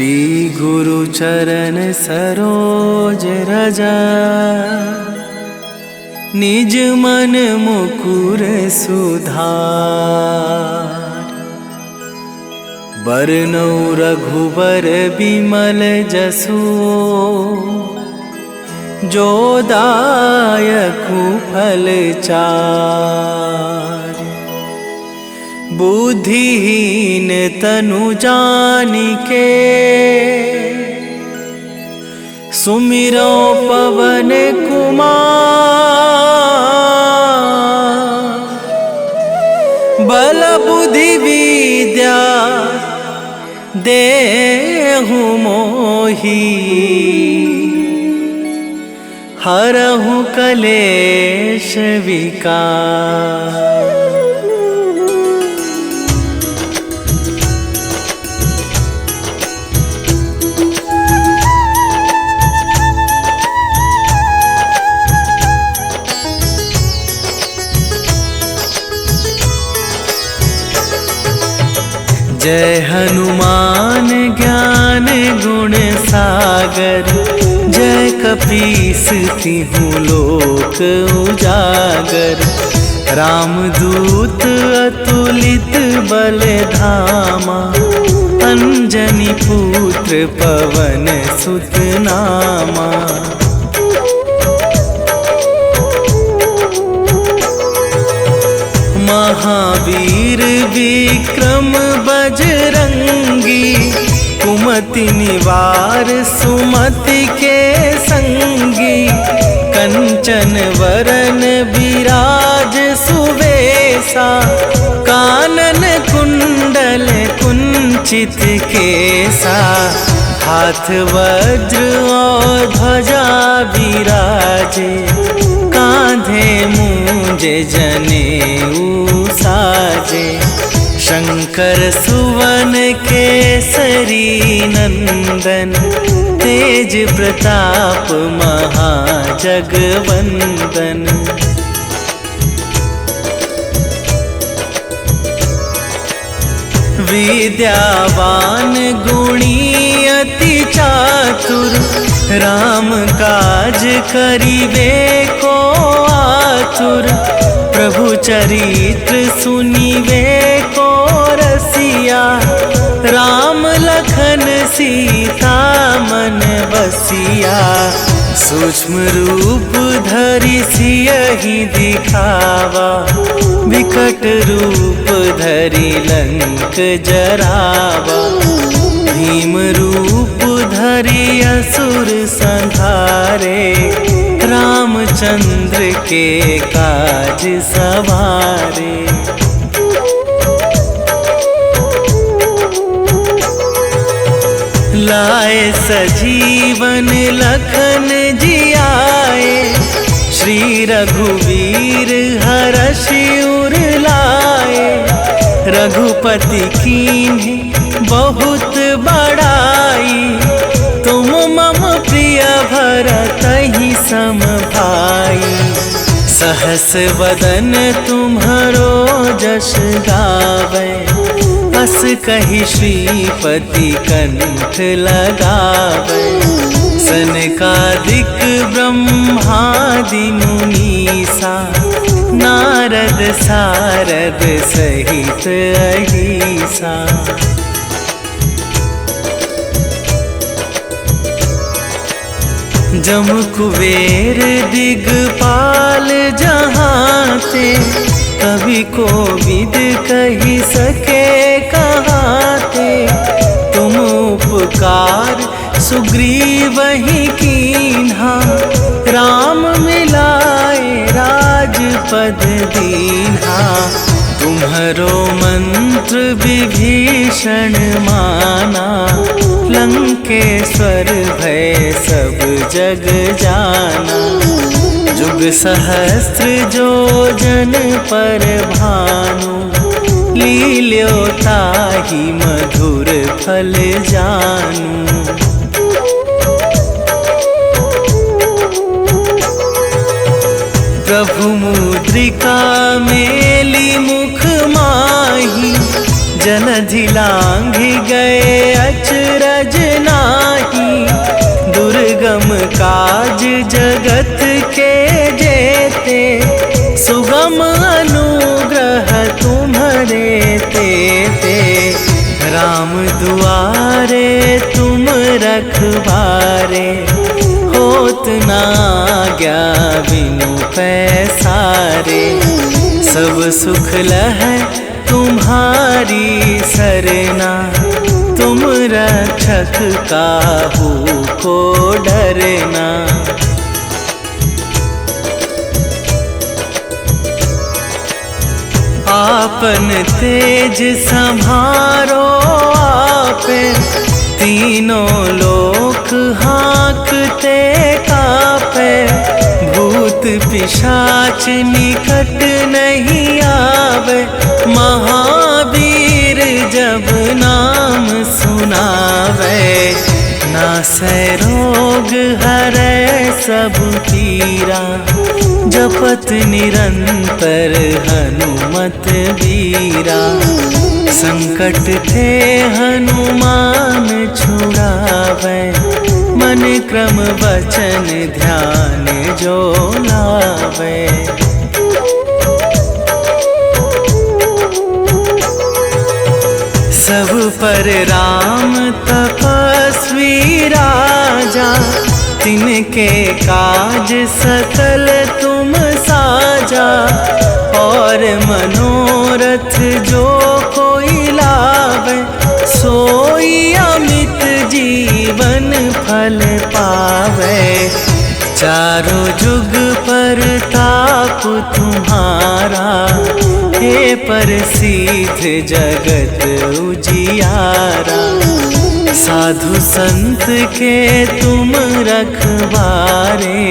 श्री गुरु चरण सरोज रजा, निज मन मुकुर सुधार। बरनौ रघुबर बिमल जसु, जो दायकु फल चार। बुद्धिहीन तनु जानिके, सुमिरो पवन कुमार। बल बुद्धि विद्या देहु मोहि, हरहु कलेश विकार। जय हनुमान ज्ञान गुण सागर, जय कपीस तिहु लोक उजागर। रामदूत अतुलित बल धामा, अंजनी पुत्र पवन सुत नामा। महावीर विक्रम बजरंगी, कुमति निवार सुमति के संगी। कंचन वरन विराज सुवेशा, कानन कुंडल कुंचित केसा। हाथ वज्र और ध्वजा विराजे, कांधे मूंजे जनेऊ साजे। शंकर सुवन केसरी नंदन, तेज प्रताप महाजगवंदन। विद्यावान गुणी अति चातुर, राम काज करिबे को आतुर। प्रभु चरित्र सुनिबे को रसिया, राम लखन सीता मन बसिया। सूक्ष्म रूप धरि सियहि दिखावा, विकट रूप धरि लंक जरावा। भीम रूप धरि असुर संहारे, रामचंद्र के काज सवारे। लाए सजीवन लखन जियाए, श्री रघुवीर हरषि उर लाए। रघुपति कीन्ही बहुत बड़ाई, तुम मम प्रिय भरतहि सम भाई। सहस वदन तुम्हरो जस गावै, अस कहि श्रीपति कंठ लगावै। सनकादिक ब्रह्मादि मुनीसा, नारद सारद सहित अहिसा। जम कुबेर दिगपाल जहांते, कवि कोविद कहि सके कहाते। तुम उपकार सुग्रीवहि कीन्हा, राम मिलाए राजपद दीन्हा। तुम्हरो मंत्र विभीषण माना, लंकेश्वर भय सब जग जाना। जुग सहस्त्र जो जन पर भानु, लील्यो ताहि मधुर फल जानू। प्रभु मुद्रिका मेली मुख माही, जन जलधि लांघि गए अचरज नाही, दुर्गम काज जगत के जेते, सुगम अनुग्रह तुम्हारे तेते। राम दुआरे तुम रखवारे, होत ना आज्ञा बिनु पैसारे। सब सुख लहै तुम्हारी सरना, तुम रक्षक काहू को डरना। आपन तेज संभारो आपे, तीनों लोक हाँकते कापे। भूत पिशाच निकट नहीं आवे, महावीर जब नाम सुनावे। नासै रोग हरै सब पीरा, जपत निरंतर हनुमत बीरा। संकट ते हनुमान छुड़ावे, मन क्रम वचन ध्यान जो लावे। सब पर राम तपस्वी राजा, तिनके काज सकल तुम साजा। और मनोरथ जो कोई लावे, सोई अमित जीवन फल पावे। चारों जुग पर ताप तुम्हारा, हे प्रसिद्ध जगत उजियारा। साधु संत के तुम रखवारे,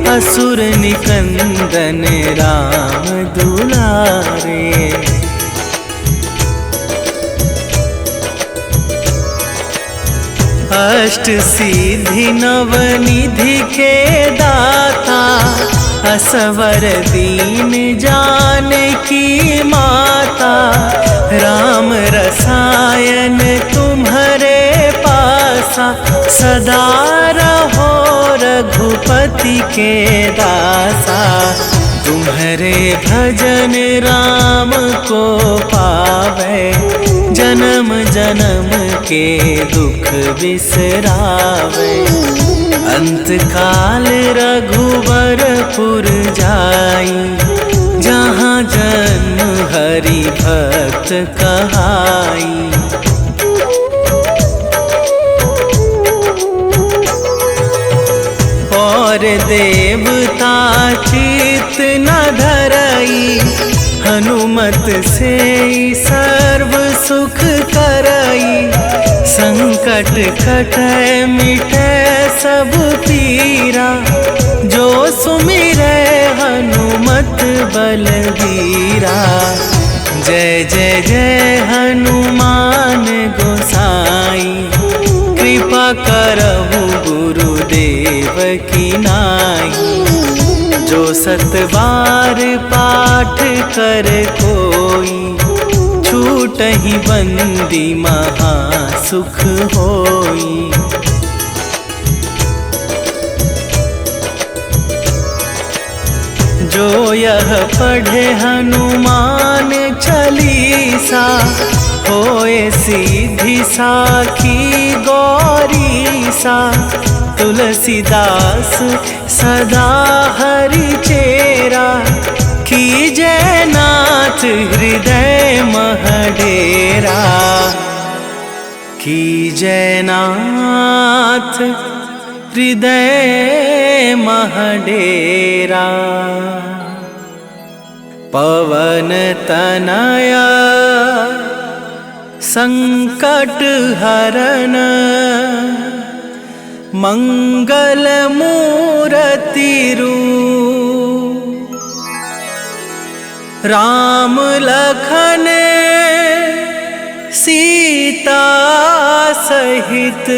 असुर निकंदन राम दुलारे। अष्ट सिद्धि नवनिधि के दाता, असवर दीन जानकी माता। राम रसायन तुम्हारे पासा, सदा रहो रघुपति के दासा। तुम्हारे भजन राम को पावे, जन्म जन्म के दुख बिसरावे। अंत काल रघुवरपुर जाई, जहाँ जन्म हरि भक्त कहाई। और देवता चित न धरई, हनुमत से सर्व सुख करई। संकट कटै मिटै सब पीरा, जो सुमिरै हनुमत बलबीरा। जय जय जय हनुमान गोसाई, कृपा करहु गुरुदेव की नाई। जो सतबार पाठ कर कोई, छूटहि बंदी महा सुख होई। जो यह पढ़े हनुमान चालीसा, होए सीधी साखी गौरीसा। तुलसीदास सदा हरि चेरा, कीजय नाथ हृदय मह डेरा। कीजय नाथ हृदय मह डेरा। पवन तनया संकट हरन, मंगल मूर्ति रूप। राम लखन सीता सहित,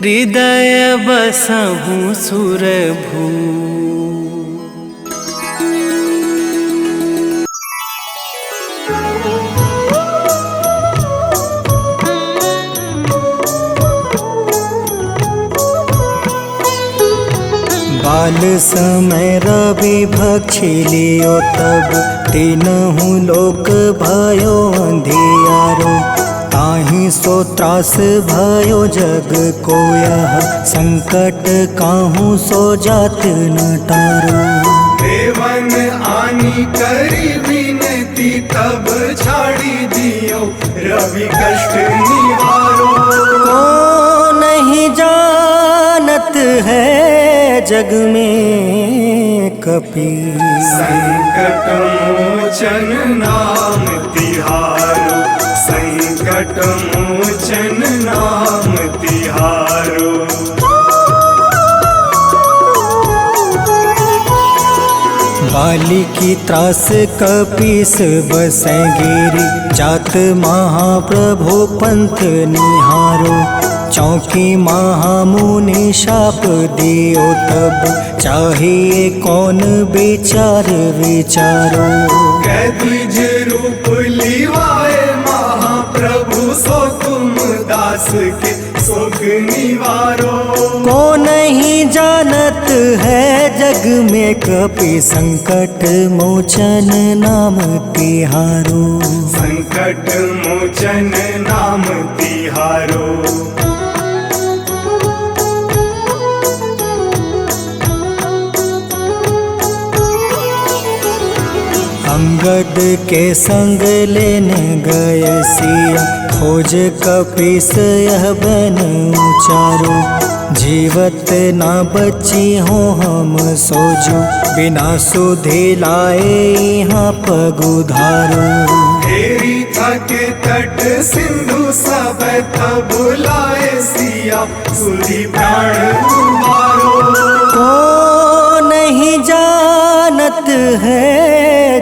हृदय बसहु सुरभू। काल समय रवि भक्षी लियो तब तीनहु लोक भयो अंधियारो। ताहि सो त्रास भयो जग को यह संकट काहू सो जात न टारो। देवन आनी करी विनती तब छाड़ी दियो रवि कष्ट निवारो। को नहीं जानत है जग में कपि संकट मोचन नाम तिहारो। संकट मोचन नाम तिहारो। बाली की त्रास कपीस बसै गिरी जात महाप्रभु पंथ निहारो। चौकी महामुनि शाप दियो तब चाहिए कौन विचार विचारो। कैद्विज रूप लिवाए महाप्रभु सो तुम दास के शोक निवारो। को नहीं जानत है जग में कपि संकट मोचन नाम तिहारो। संकट मोचन नाम तिहारो। अंगद के संग लेने गए सिया खोज कपीस यह बन उचारो। जीवत ना बची हो हम सोजो बिना सुधि लाए यहाँ पग उधारो। हेरी थके तट सिंधु सब तब लाए सिया सुधि प्राण तुम्हारो। को नहीं जानत है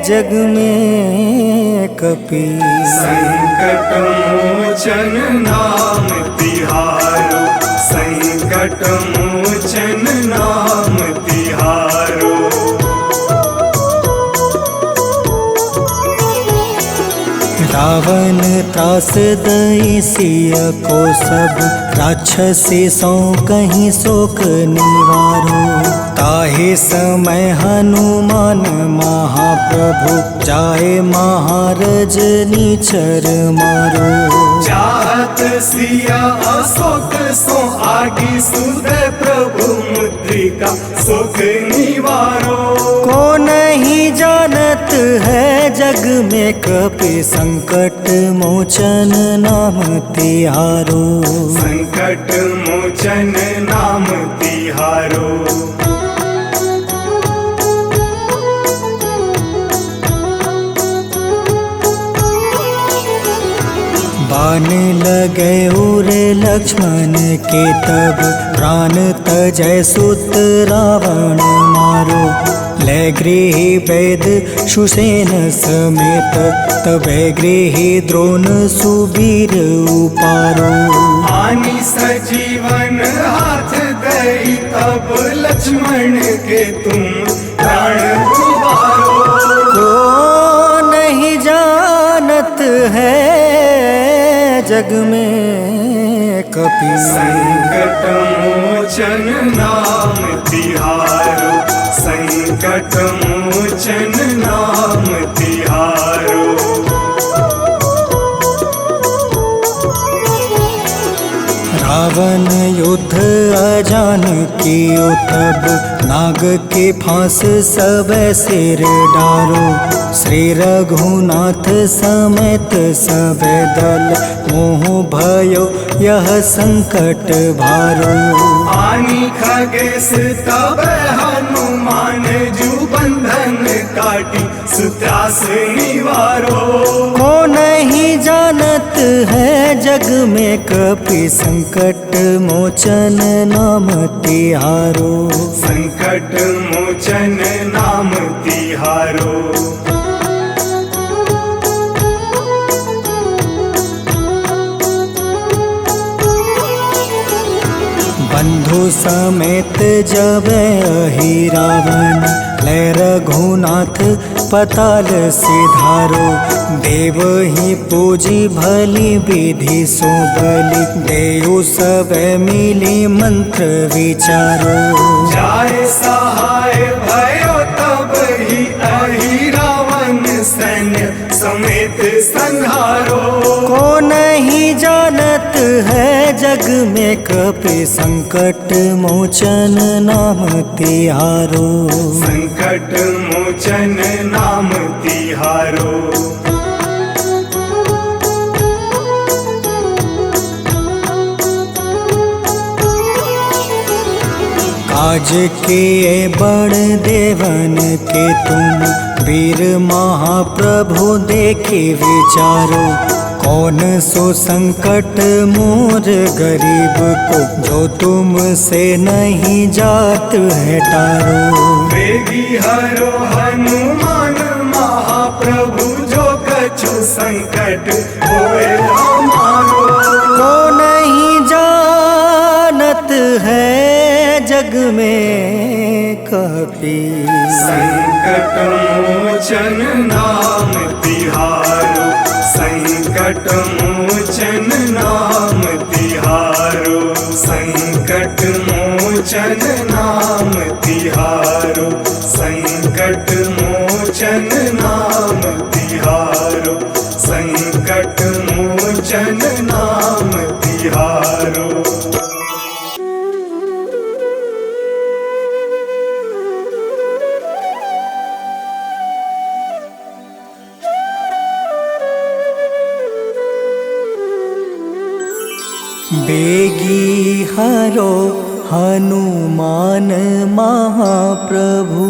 जग में कपि संकट मोचन नाम तिहारो। संकट मोचन नाम तिहारो। रावण त्रास दई सिया को सब राक्षसी सो कहीं शोक निवारो। ताहे समय हनुमान महाप्रभु जाए महारज नीचर मारो। चाहत सिया अशोक सो आगी सुदय प्रभु मुद्रिका शोक निवारो। को नहीं जानत है जग में कपि संकट मोचन नाम तिहारो। संकट मोचन नाम तिहारो। बाण लगे उरे लक्ष्मण के तब प्राण तजय सुत रावण मारो। ले गृही वैद सुसेन समेत तबे गृही द्रोण सुबीर उपारो। आनी सजीवन हाथ दई तब लक्ष्मण के तुम प्राण उबारो। को नहीं जानत है जग में कपि संकट मोचन नाम तिहारो। संकट मोचन नाम तिहारो। रावण युद्ध अजान कियो तब नाग के फांस सब सिर डारो। श्री रघुनाथ समेत सब दल मोह भयो यह संकट भारो। आनी खगेश तब हनुमान जू बंधन काटी सुत्रास निवारो। को नहीं जानत है जग में कपि संकट मोचन नाम तिहारो। संकट मोचन नाम तिहारो। बंधु समेत जब अहि रावण ले रघुनाथ पताल सिधारो। देव ही पूजी भली विधि सो बलि, देव सब मिली मंत्र विचारो। जाय सहाय भयो तब ही अहि रावण सैन्य समेत संहारो। को नहीं जानत है जग में कपि संकट मोचन नाम तिहारो। संकट मोचन नाम तिहारो। काज किए बड़ देवन के तुम, वीर महाप्रभु देखे विचारो। कौन सो संकट मोर गरीब को, जो तुमसे नहीं जात है टारो। वेगी हरो हनुमान महाप्रभु, जो कछु संकट होए हमारो। को नहीं जानत है जग में कपि, संकट मोचन नाम तिहारो। संकट मोचन नाम तिहारो। संकट मोचन नाम तिहारो। संकट मोचन नाम तिहारो। संकट मोचन नाम तिहारो। बेगी हरो हनुमान महाप्रभु,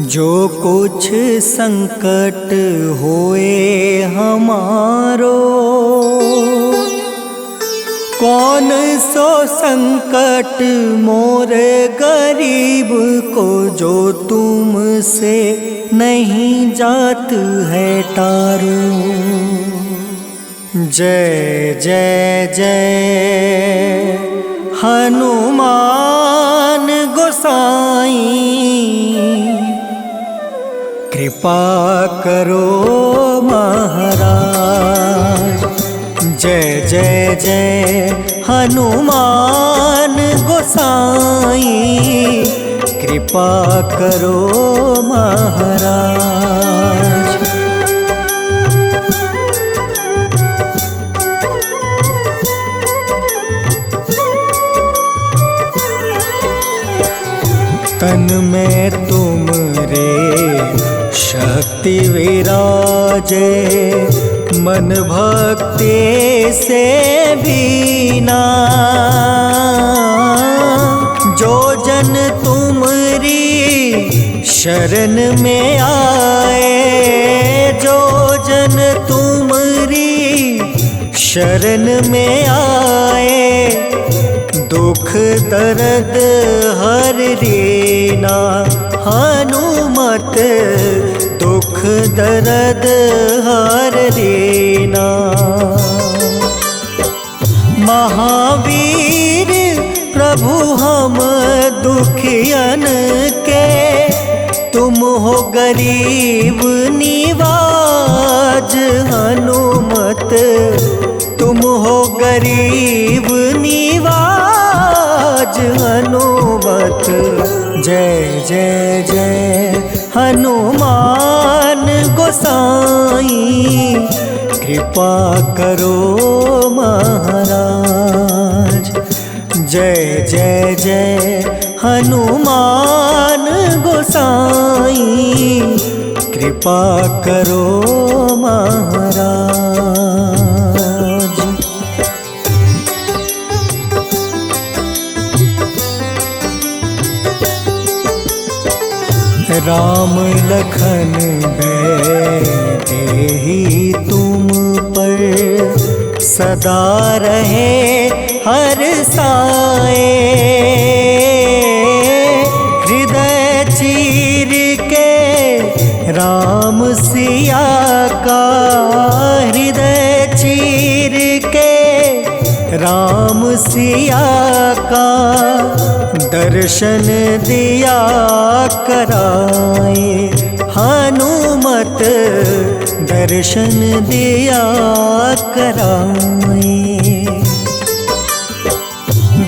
जो कुछ संकट होए हमारो। कौन सो संकट मोर गरीब को, जो तुमसे नहीं जात है टारो। जय जय जय हनुमान गोसाई, कृपा करो महाराज। जय जय जय हनुमान गोसाई, कृपा करो महाराज। तन में तुम रे शक्ति विराजे, मन भक्ति से बीना। जो जन तुमरी शरण में आए, जो जन तुमरी शरण में आए, दुख दर्द हर रीना। हनुमत दुख दर्द हर रीना। महावीर प्रभु हम दुखियन के, तुम हो गरीब निवाज। हनुमत तुम हो गरीब निवाज। हनुमत जय जय जय हनुमान गोसाई, कृपा करो महाराज। जय जय जय हनुमान गोसाई, कृपा करो महाराज। राम लखन देहि तुम पर, सदा रहे हर साए। हृदय चीर के राम सिया का, हृदय चीर के राम सिया का, दर्शन दिया कराए। हनुमान हनुमत दर्शन दिया कराए।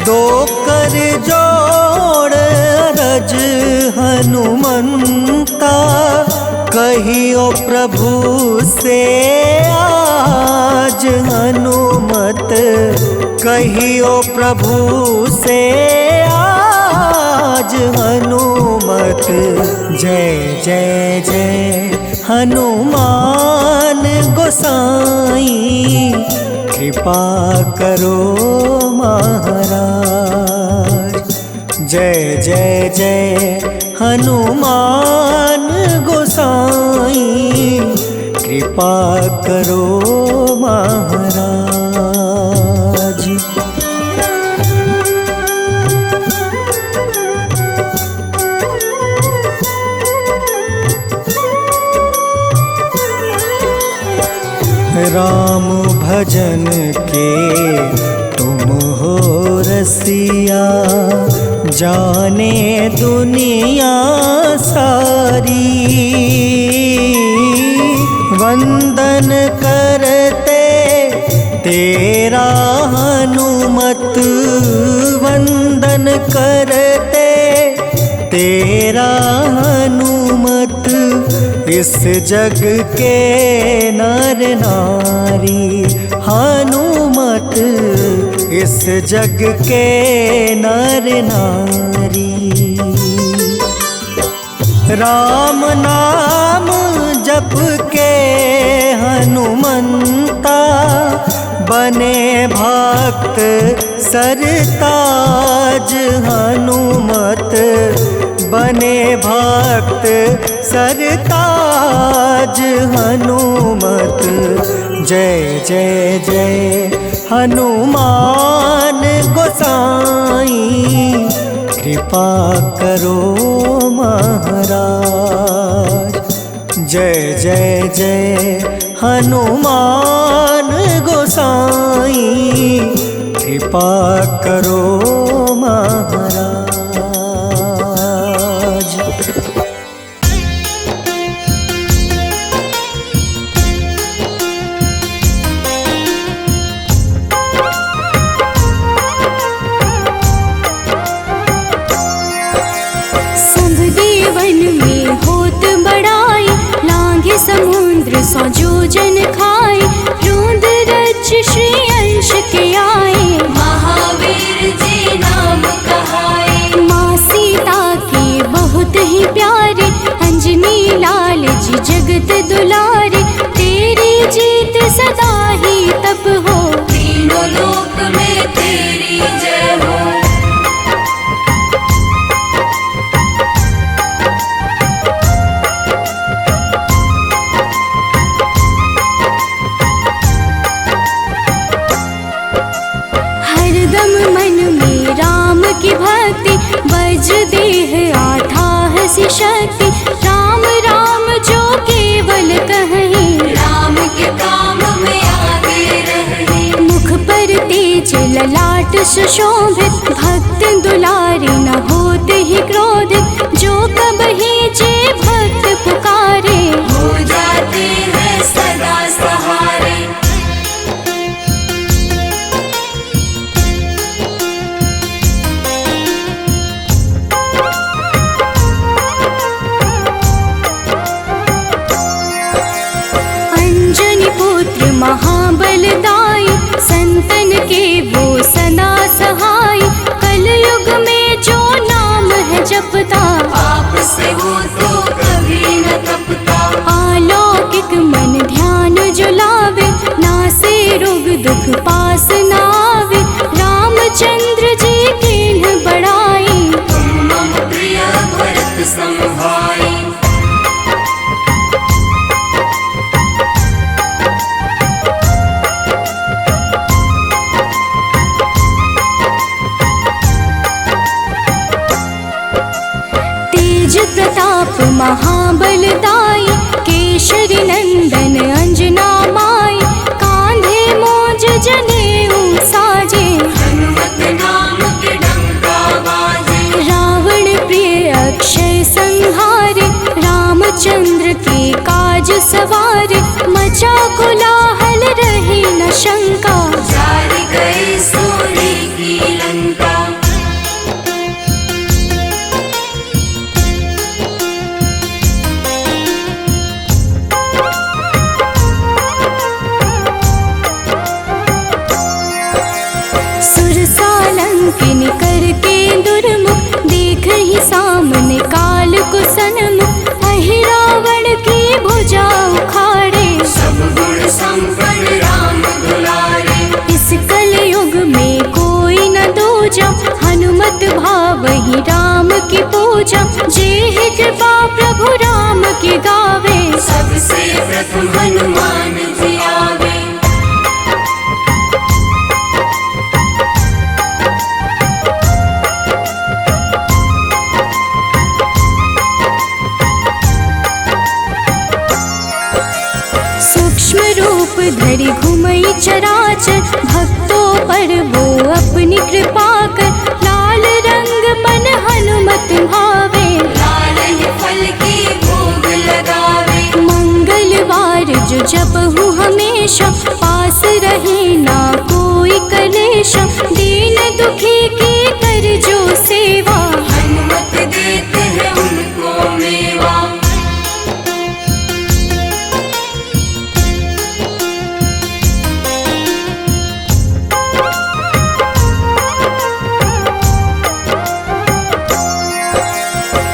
दो कर जोड़ अरज हनुमंता, कहियो प्रभु से आज हनुमत, कहियो प्रभु से आज हनुमत। जय जय जय हनुमान गोसाई, कृपा करो महाराज। जय जय जय हनुमान गोसाई, कृपा करो महाराज। राम भजन के तुम हो रसिया, जाने दुनिया सारी। वंदन करते तेरा हनुमत, वंदन करते तेरा हनुमत। इस जग के नर नारी हनुमत, इस जग के नर नारी। राम नाम जप के हनुमंता, बने भक्त सरताज हनुमत, बने भक्त सरताज हनुमत। जय जय जय हनुमान गोसाई, कृपा करो महाराज। जय जय जय हनुमान गोसाई, कृपा करो महाराज। समुद्र सौ जोजन खाए, रोंद रच श्री अंश के आए। महावीर जी नाम कहाए, माँ सीता के बहुत ही प्यारे, अंजनी लाल जी जगत दुलारे। तेरी जीत सदा ही तब हो, तीनों लोक में तेरी जय हो। की भक्ति वज्र देह आठाह सी शक्ति, राम राम जो केवल कहीं, राम के काम में आगे रहे। मुख पर तेज ललाट सुशोभित, भक्त दुलारे न होते ही क्रोधित। जो कबहि जे भक्त पुकारे, हो जाते हैं सदा सहारे। महाबलदाई, संतन के वो सदा सहाय। कलयुग में जो नाम है जपता, पाप से वो तो कभी न तपता। अलौकिक मन ध्यान जो लावे, नासे रोग दुख पास न आवे। रामचंद्र जी किन्ह बड़ाई, तुम मम प्रिय भरत सम भाई। प्रताप महाबलदाई, केशरी नंदन अंजना माई। कांधे मोज जने सवार, मचा कोलाहल रही न शंका, जार गए सूर्य की लंका। सुरसालंकिनी करके दुर्मुख, देख ही सामने काल को सन्मुख, अहिरावण की भुजा उखाड़े, सब गुण संपन्न राम दुलारे। इस कलयुग में कोई न दूजा, हनुमत भावहि राम की पूजा, जेहि कृपा प्रभु राम की गावे, सबसे प्रथम हनुमान जी आवे। सूक्ष्म रूप धरि घुमई चराचर, भक्तों पर वो अपनी कृपा कर, लाल रंग मन हनुमत भावे, लाल ही फल की भोग लगावे। मंगलवार जो जपहु हमेशा, पास रहे ना कोई कलेशा, दीन दुखी की कर जो सेवा, हनुमत देते हैं उनको मेवा।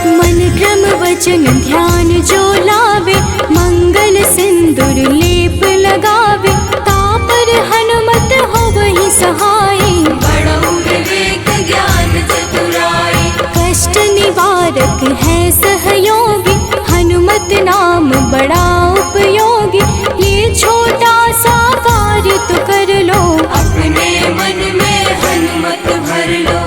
मन क्रम वचन ध्यान जो लावे, मंगल सिंदूर लेप लगावे, तापर हनुमत हो वही सहाय, बड़ऊ विवेक ज्ञान चतुराई। कष्ट निवारक है सहयोगी, हनुमत नाम बड़ा उपयोगी, ये छोटा सा कार्य तो कर लो, अपने मन में हनुमत भर लो।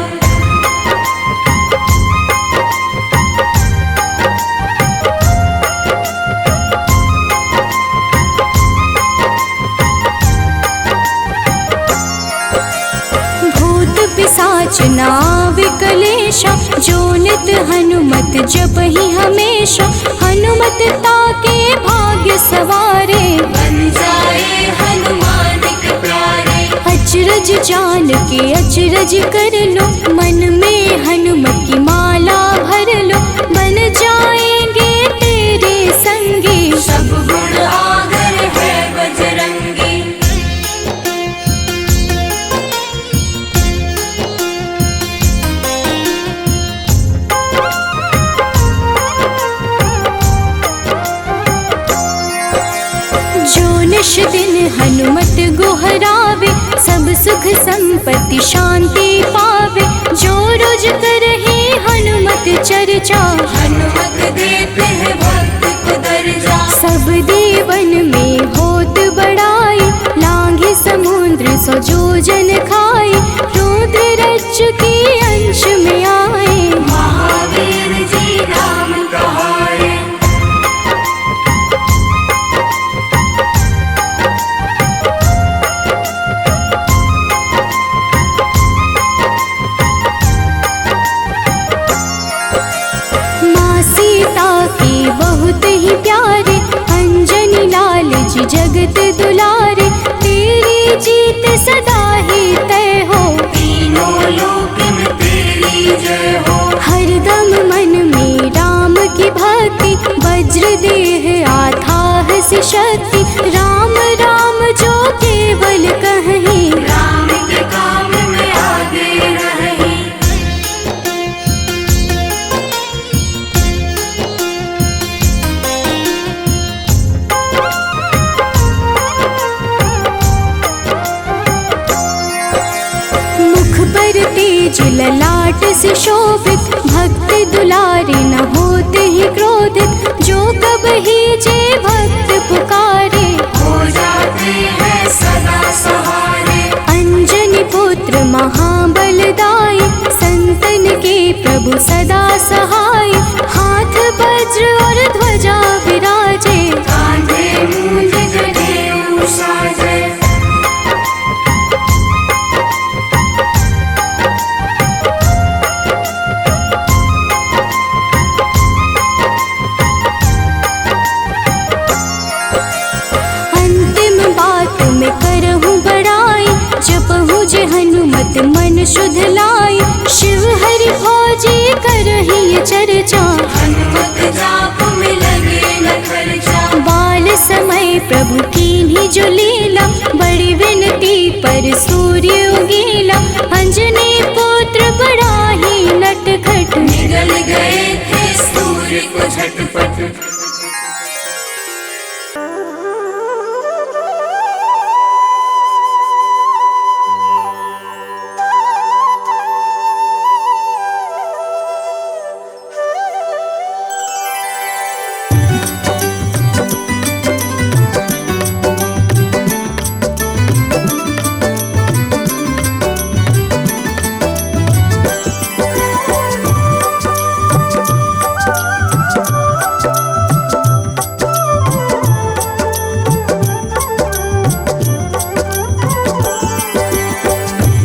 भूत पिशाच नाव कलेशा, जो नित हनुमत जपहि हमेशा, हनुमत ताके भाग्य सवारे, बन जाए हनुमान के प्यारे। अचरज जान के अचरज कर लो, मन में हनुमत की माला भर लो, बन जाएंगे तेरे संगी, सब गुण आगर है बजरंगी। जो निश दिन हनुमत गोहरावे, सब सुख संपत्ति शांति पावे, जो रोज करहे हनुमत चर्चा, हनुमत देते हैं भक्त को दर्जा। सब देवन में होत बड़ाई, लांघे समुद्र सो जो जन खाए, रुद्र रज के अंश में आए, महावीर जी राम कहाए। माँ सीता के बहुत ही प्यारे, अंजनी लाल जी जगत दुलारे, तेरी जीत सदा ही तय हो, तीनों लोक में तेरी जय हो। हरदम मन में राम की भक्ति, वज्र देह आथाह से शक्ति, राम राम जो केवल कहीं, राम के काम में आगे रही। मुख पर तेज ललाट से शोभित, भक्त दुलारे न होते ही क्रोधित, जो कब ही जे भक्त पुकारे, हो जाते हैं सदा सहारे। अंजनी पुत्र महाबलदाई, संतन के प्रभु सदा सहाय, हाथ वज्र और ध्वजा विराजे, कांधे मूंज जनेऊ साजे। जे हनुमत मन शुद्ध लाई, शिव हरि भोजे करहि चर्चा। हनुमत जाप में लगे न खर्चा, बाल समय प्रभु कीन्ही जो लीला, बड़ी विनती पर सूर्य उगीला। अंजनी पुत्र बड़ा ही नटखट, निगल गए थे सूर्य को झटपट।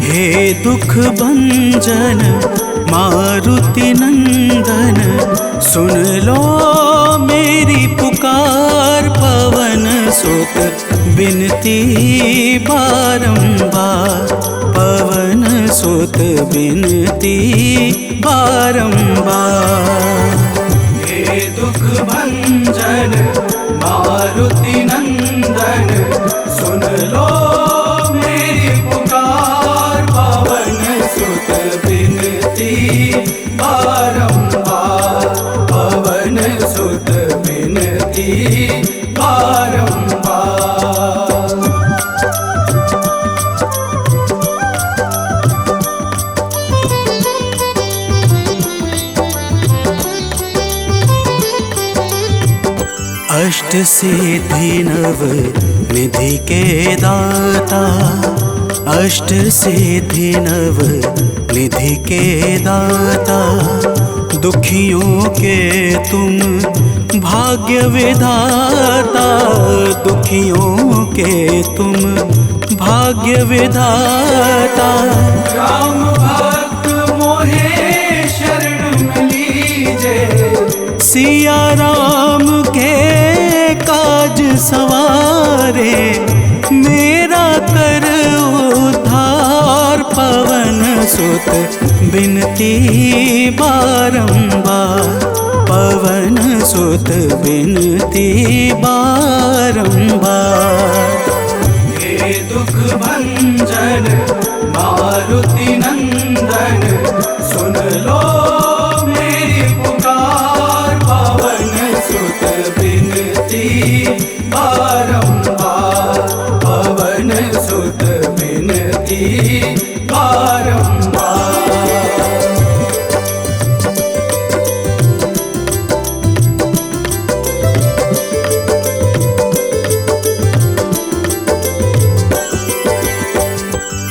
हे दुख भंजन मारुति नंदन, सुन लो मेरी पुकार। पवन सुत बिनती बारंबार, पवन सुत बिनती बारंबार। हे दुख भंजन मारुति नंदन, सुन लो मेरी पुकार। पवन सुत बिनती बारंबार, पवन सुत बिनती बारंबार। अष्ट सिद्धि नव निधि के दाता, अष्ट सिद्धि नव निधि के दाता। दुखियों के तुम भाग्य विधाता, दुखियों के तुम भाग्य विधाता। राम भक्त मोहे शरण लीजे, सिया राम के काज सवारे। मेरा कर उद्धार, पवन सुत बिनती बारंबार, पवन सुत बिनती बारंबार। हे दुख भंजन मारुति नंदन, सुन लो मेरी पुकार। पवन सुत बिनती बारंबार, पवन सुत बिनती बारंबार।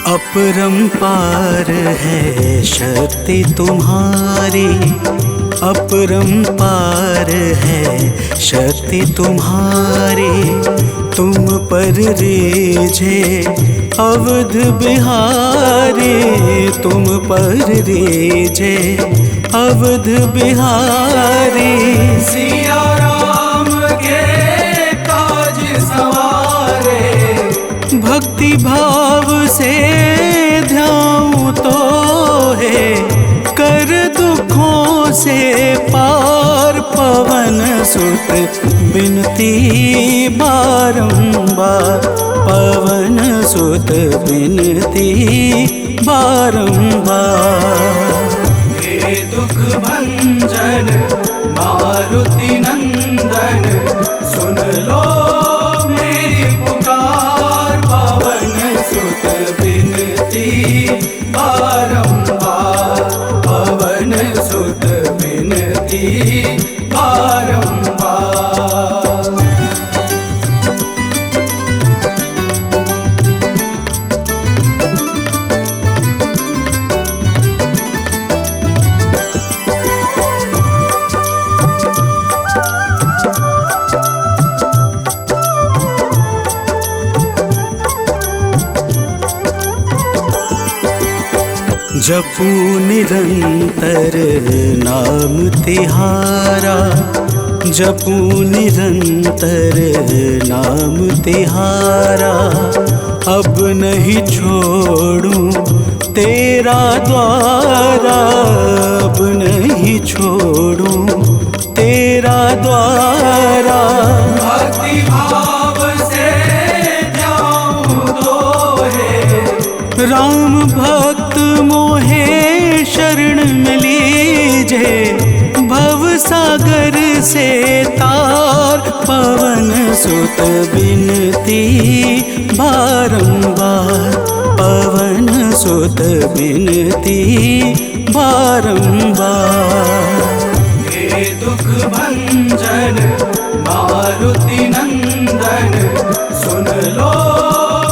अपरंपार है शक्ति तुम्हारी, अपरंपार है शक्ति तुम्हारी। तुम पर रीझे अवध बिहारी, तुम पर रीझे अवध बिहारी। सिया राम के काज सवारे, भक्ति भाव से ध्याऊं तो है कर दुखों से पार। पवन सुत बिनती बारंबार, पवन सुत बिनती बारंबार। हे दुख भंजन मारुति नंदन, सुन लो मेरी पुकार। पवन सुत बिनती बारंबार, पवन सुत बिनती बारंबार। जपू निरंतर नाम तिहारा, जपू निरंतर नाम तिहारा, अब नहीं छोड़ूं तेरा द्वारा, अब नहीं छोड़ूं तेरा द्वारा। भक्ति भाव से जाऊं दोहे, राम भक्त मोहे शरण में लीजे, भव सागर से तार पवन सुत बिनती बारंबार, पवन सुत बिनती बारंबार। हे दुख भंजन मारुति नंदन, सुन लो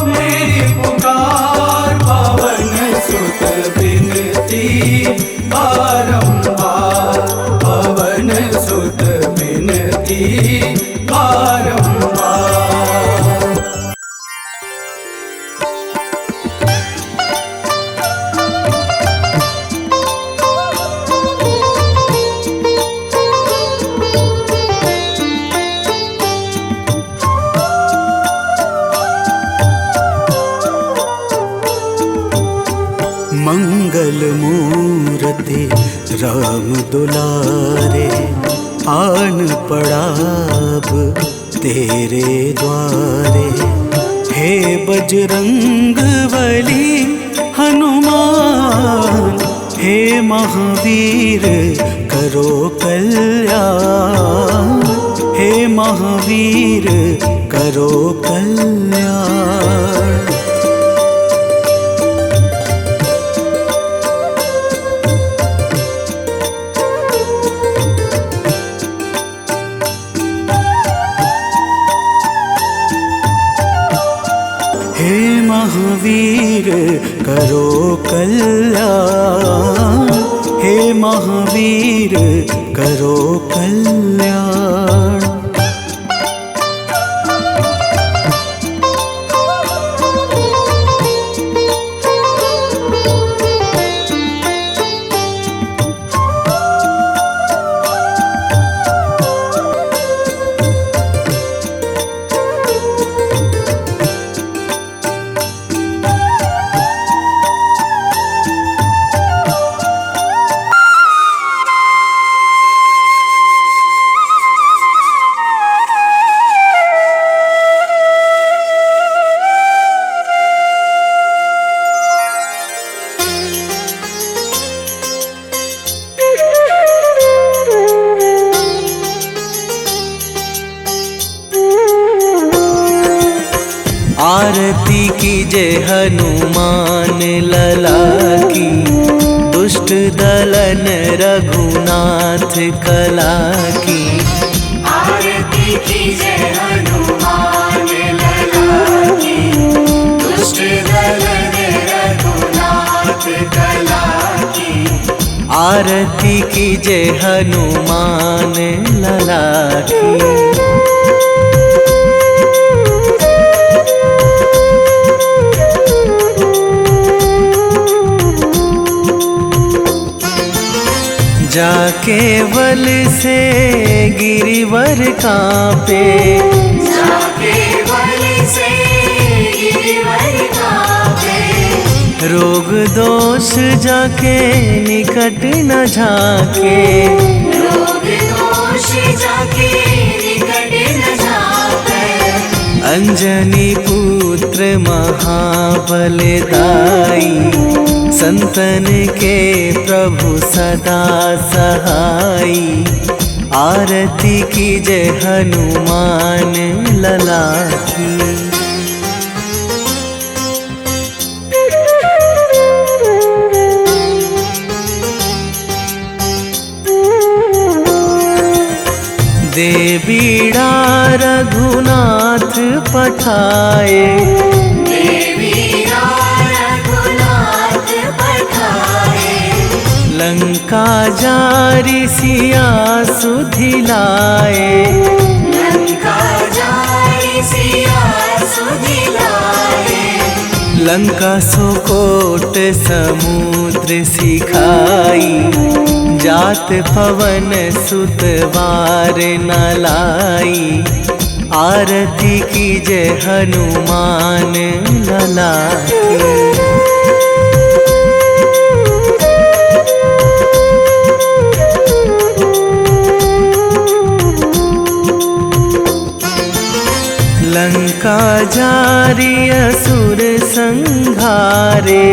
मेरी पुकार, पवन सुत बिनती बारंबार, पवन सुत बिनती बारंबार। मंगल मूर्ति राम दुलारे, आन पड़ाब तेरे द्वारे। हे बजरंग बली हनुमान, हे महावीर करो कल्याण, हे महावीर करो कल्याण। हे महावीर करो कल्याण, हे महावीर करो कल्याण। आरती कीजे हनुमान लला की, दुष्ट दलन रघुनाथ कला की। आरती कीजे हनुमान लला की, दुष्ट दलन रघुनाथ कला की। आरती कीजे हनुमान लला की। जाके बल से गिरिवर कांपे, जाके बल से गिरिवर कांपे। रोग दोष जाके निकट न झाके, रोग दोष जाके निकट न झाके। अंजनी पुत्र महाबलदाई, संतन के प्रभु सदा सहाई। आरती कीजे हनुमान लला की। दे बीड़ा रघुनाथ पठाए, लंका जारी सिया सुधिलाए, लंका जारी सिया सुधिलाए। लंका सुकोट समुद्र सिखाई, जात पवन सुतवार न लाई, आरती कीजे हनुमान लला की। लंका जारी असुर संहारे,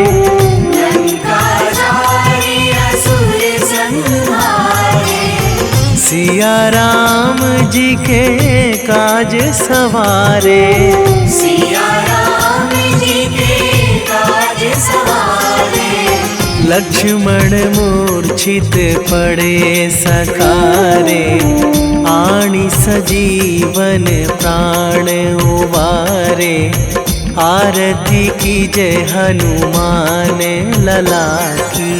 सिया राम जी के काज सवारे, लक्ष्मण मूर्छित पड़े सकारे, आणी सजीवन प्राण उवारे, आरती कीजे हनुमान लला की।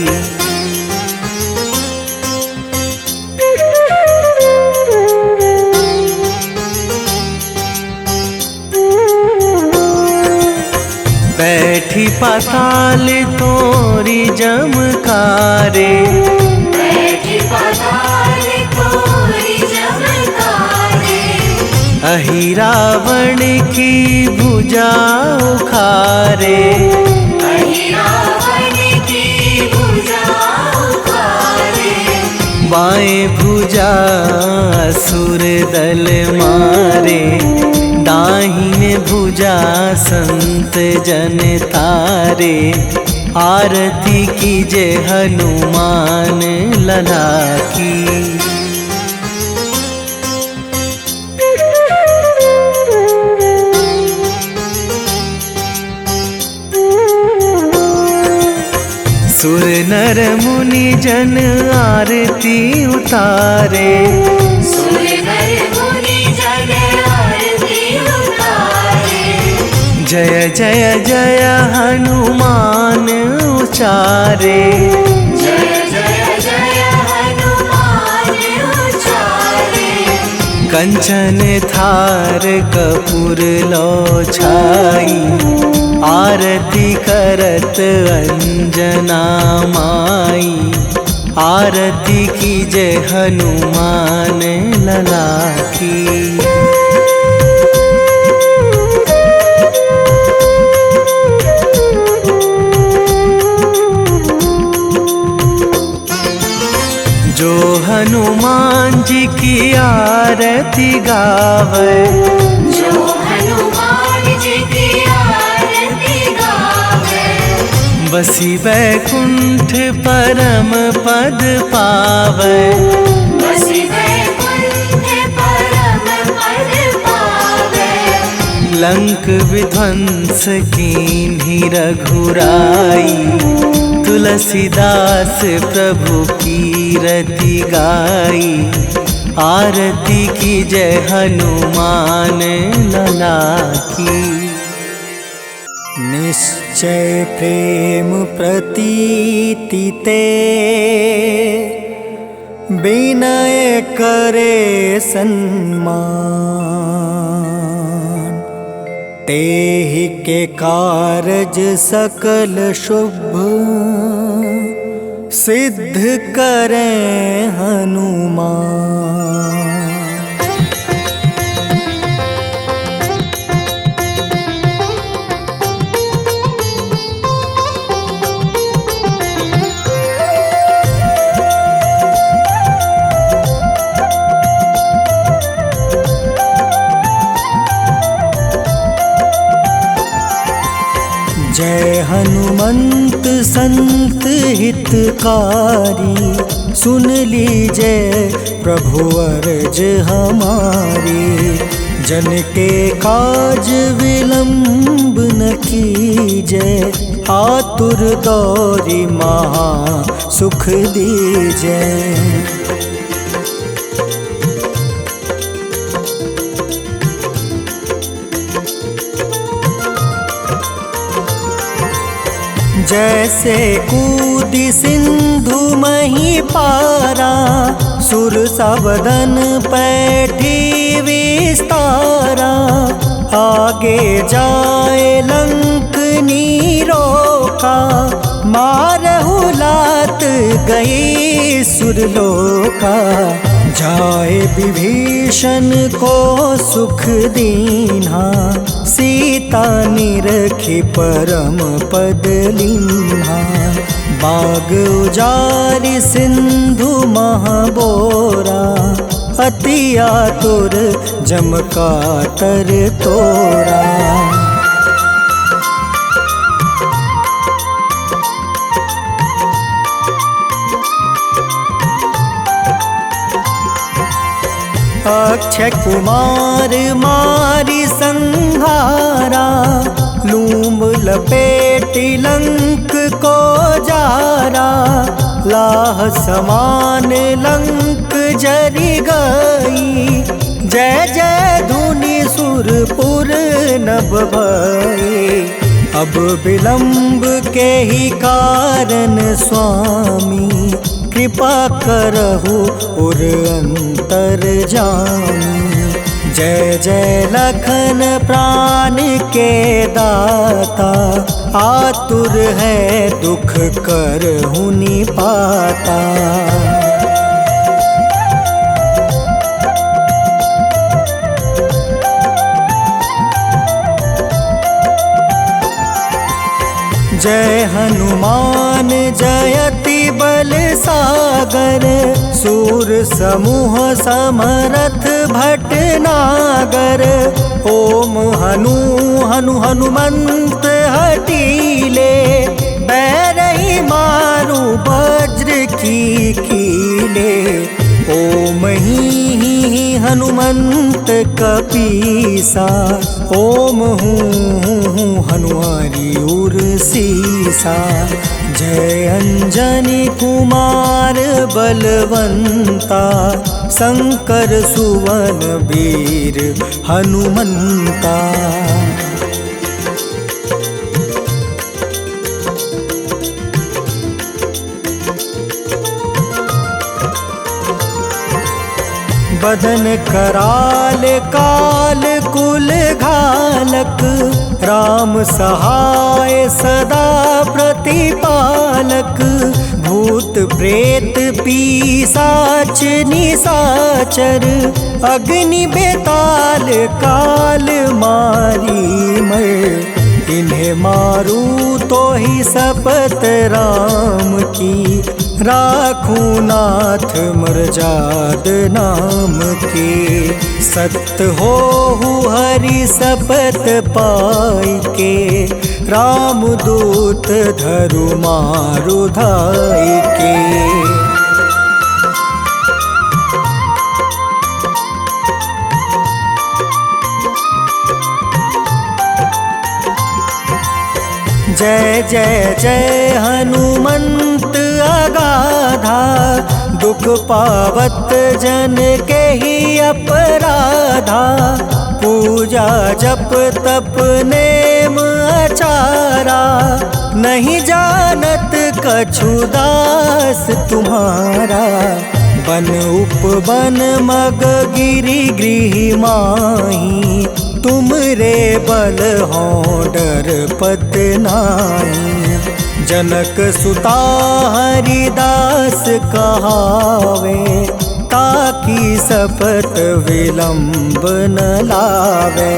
बैठी पाताल तोरी जमकारे, अहि रावण की भुजा उखारे, बाएं भुजा असुर दल मारे, दाहिने भुजा संत जन तारे, आरती कीजे हनुमान लला की। सुर नर मुनि जन आरती उतारे, जय जय जय हनुमान उचारे, कंचन थार कपूर लो छाई, आरती करत अंजना माई, आरती कीजे हनुमान लला की। जो हनुमान जी की आरती गावे, बसी बैकुंठ परम पद पावे, लंक विध्वंस कीन्ही रघुराई, तुलसीदास प्रभु कीरति गाई, आरती कीजे हनुमान लला की। निश्चय प्रेम प्रतीति ते, विनय करे सन्मान, तेहि के कारज सकल शुभ, सिद्ध करें हनुमान। जय हनुमंत संत हितकारी, सुन लीजिए प्रभु अर्ज हमारी, जन के काज विलंब न कीजिए, आतुर दौरी महा सुख दीजिए। जैसे कूदी सिंधु मही पारा, सुर सबदन पैठी विस्तारा, आगे जाए लंक नीरो का, मारहु लात गई सुरलोका, जाए विभीषण को सुख दीन्हा, सीता निरखी परम पद लीन्हा। बाग उजारि सिंधु महाबोरा, अति आतुर जम कातर तोरा। अक्षय कुमार मारी संहारा, लूम लपेटी लंक को जारा। लाह समान लंक जरी गई, जय जय धुनि सुरपुर नभ भई। अब विलंब के ही कारण स्वामी, कृपा करहु उर अंतर जामी। जय जय लखन प्राण के दाता, आतुर है दुख करहु निपाता। जय हनुमान जयति बल सागर, सूर समूह समरथ भटनागर। ओम हनु हनु हनुमंत हटीले, बैरही मारू वज्र की कीले। ओम ही हनुमंत कपीसा, ओम हूँ हनुमारी उर सीसा। जय अंजनी कुमार बलवंता, शंकर सुवन वीर हनुमंता। बदन कराल काल कुल घालक, राम सहाय सदा प्रतिपालक। भूत प्रेत पिशाच निशाचर, अग्नि बेताल काल मारी मर। इन्हें मारू तो ही शपथ राम की, राखू नाथ मर्जाद नाम के। सत्य हो हरि शपथ पाई के, राम दूत धरु मारु धाई के। जय जय जय हनुमंत अगाधा, दुख पावत जन के ही अपराधा। पूजा जप तप नेम आचारा, नहीं जानत कछु दास तुम्हारा। बन उपवन मग गिरि गृह माही, तुम रे बल हो डर पत नाई। जनक सुता हरिदास कहावे, ताकि शपथ विलंब न लावे।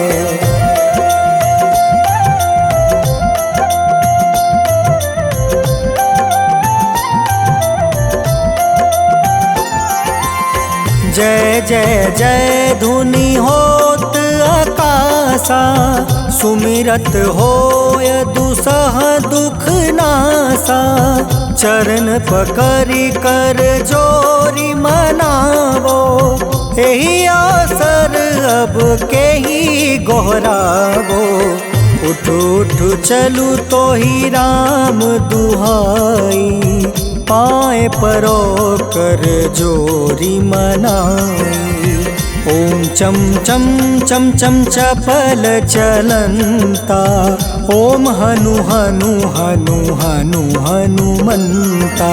जय जय जय धुनि होत आकाशा, सुमिरत होय दुसह दुख नासा। चरण पकड़ि कर जोरी मनावो, एही अवसर अब के ही गोहरावो। उठ उठ चलू तो ही राम दुहाई, पाए परो कर जोरी मनाई। ओम चम चम चम चम चपल चलंता, ओम हनु हनु हनु हनु हनुमंता।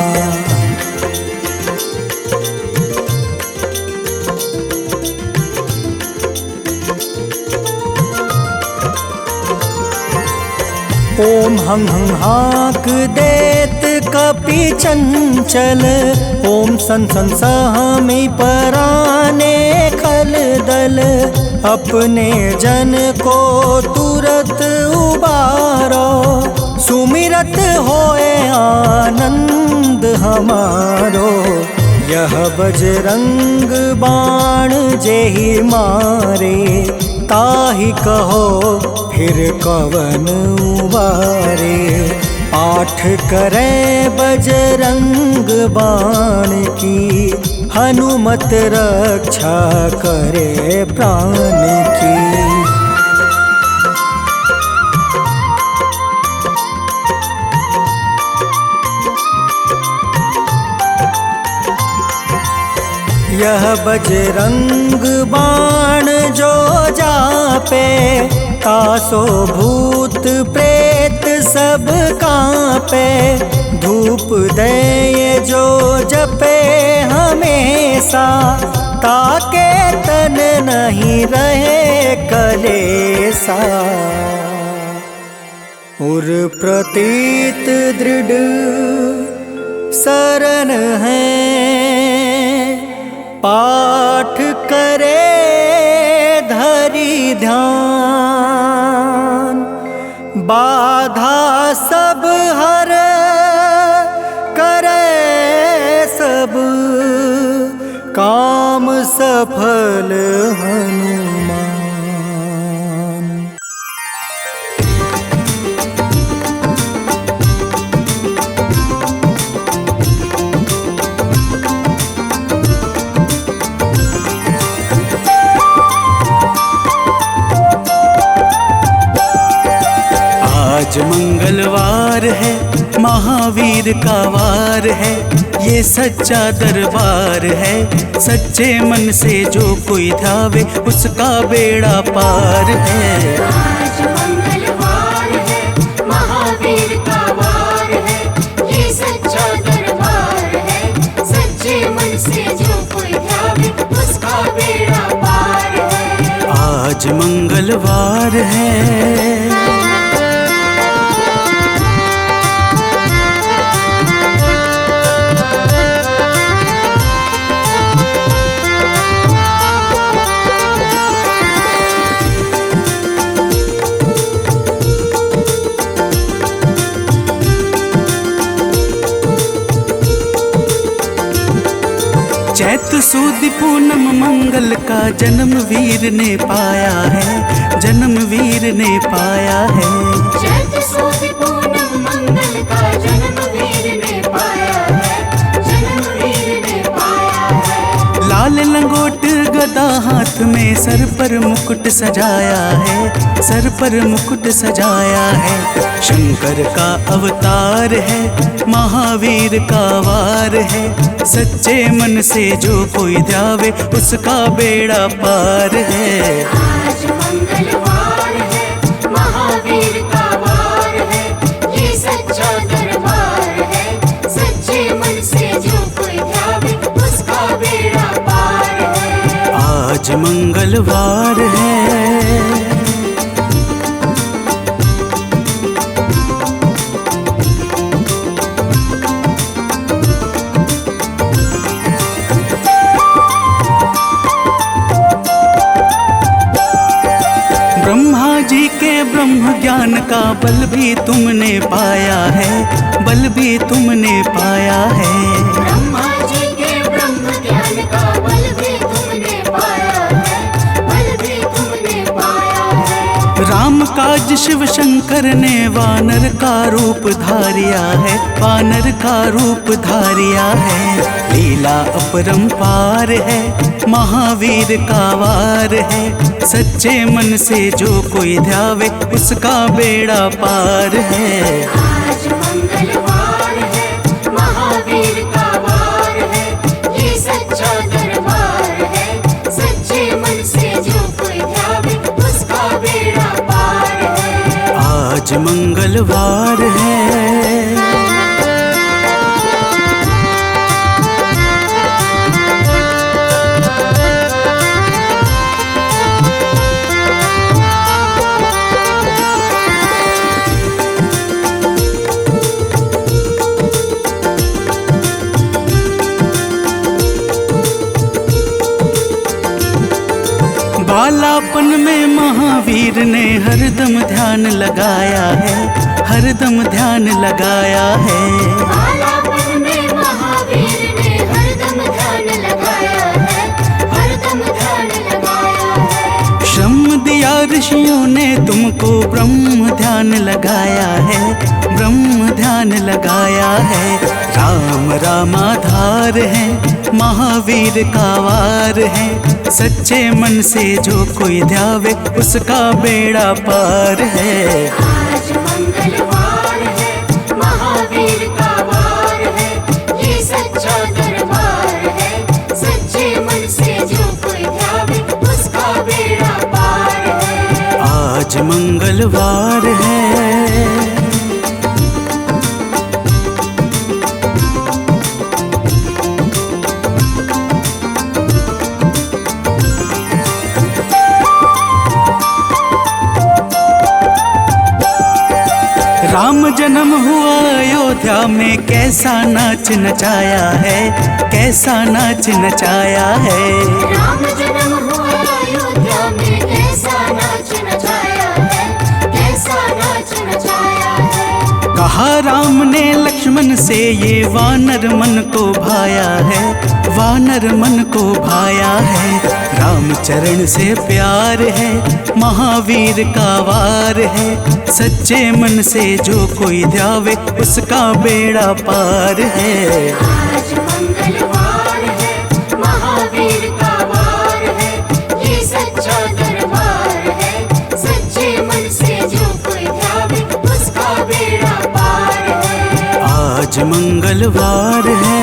ओम हं हं हाक देत कपि चंचल, ओम सन सन सहमी पराने खल दल। अपने जन को तुरत उबारो, सुमिरत होए आनंद हमारो। यह बजरंग बाण जेहि मारे, ताहि कहो फिर कवन उबारे। पाठ करे बजरंग बाण की, हनुमत रक्षा करे प्राण की। यह बजरंग बाण जो जापे, तासो भूत प्रेत सब कांपे। धूप दे जो जपे हमेशा, ताके तन नहीं रहे कलेसा। उर प्रतीत दृढ़ शरण है, पाठ करे धरि ध्यान। बाधा सब हर करे सब, काम सफल हनुमान। आज मंगलवार है, महावीर का वार है। ये सच्चा दरबार है, सच्चे मन से जो कोई ध्यावे, उसका बेड़ा पार है। आज मंगलवार है, महावीर का वार है। ये सच्चा दरबार है, सच्चे मन से जो कोई ध्यावे, उसका बेड़ा पार है। आज मंगलवार है। चैत सुद पूनम मंगल का जन्म वीर ने पाया है, जन्म वीर ने पाया है। चैत सुद पूनम मंगल का जन्म वीर ने पाया है, जन्म वीर ने पाया है। लाल लंगोट गदा हाथ में, सर पर मुकुट सजाया है, सर पर मुकुट सजाया है। शंकर का अवतार है, महावीर का वार है। सच्चे मन से जो कोई ध्यावे, उसका बेड़ा पार है। आज मंगलवार है, महावीर का वार है। ये सच्चा दरबार है, सच्चे मन से जो कोई ध्यावे, उसका बेड़ा पार है। आज मंगलवार है। ब्रह्मा जी के ब्रह्म ज्ञान का बल भी तुमने पाया है, बल भी तुमने पाया है। ब्रह्मा जी के ब्रह्म ज्ञान का बल भी तुमने पाया है, बल भी तुमने पाया है। राम काज शिव शंकर ने वानर का रूप धारिया है, वानर का रूप धारिया है। लीला अपरंपार है, महावीर का वार है। सच्चे मन से जो कोई ध्यावे, उसका बेड़ा पार है। आज मंगलवार है, महावीर का वार है। ये सच्चा दरबार है, सच्चे मन से जो कोई ध्यावे, उसका बेड़ा पार है। आज मंगलवार है। महावीर ने हरदम ध्यान लगाया है, हरदम ध्यान लगाया है। बालापन में महावीर ने हरदम ध्यान लगाया है, हरदम ध्यान लगाया है। श्रम दिया ऋषियों ने तुमको, ब्रह्म ध्यान लगाया है, ब्रह्म ध्यान लगाया है। राम रामाधार है, महावीर का वार है। सच्चे मन से जो कोई ध्यावे, उसका बेड़ा पार है। आज मंगलवार है, महावीर का वार है, ये सच्चा दरबार है। सच्चे मन से जो कोई ध्यावे, उसका बेड़ा पार है। आज मंगलवार है। राम जन्म हुआ अयोध्या में, कैसा नाच नचाया है, कैसा नाच नचाया है। राम जन्म हुआ अयोध्या में, कैसा नाच नचाया है, कैसा नाच नचाया है। कहा राम ने लक्ष्मण से, ये वानर मन को भाया है, वानर मन को भाया है। राम चरण से प्यार है, महावीर का वार है। सच्चे मन से जो कोई ध्यावे, उसका बेड़ा पार है। आज मंगलवार है, महावीर का वार है, ये सच्चा दरबार है। सच्चे मन से जो कोई ध्यावे, उसका बेड़ा पार है। आज मंगलवार है।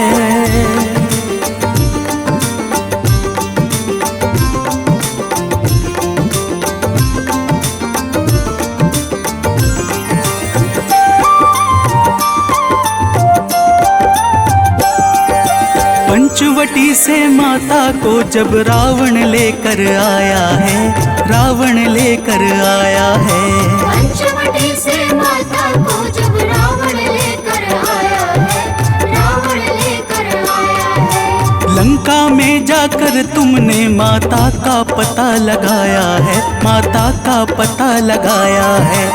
पंचवटी से माता को जब रावण लेकर आया है, रावण लेकर आया है। पंचवटी से माता को जब रावण लेकर आया है, रावण लेकर आया है। लंका में जाकर तुमने माता का पता लगाया है, माता का पता लगाया है।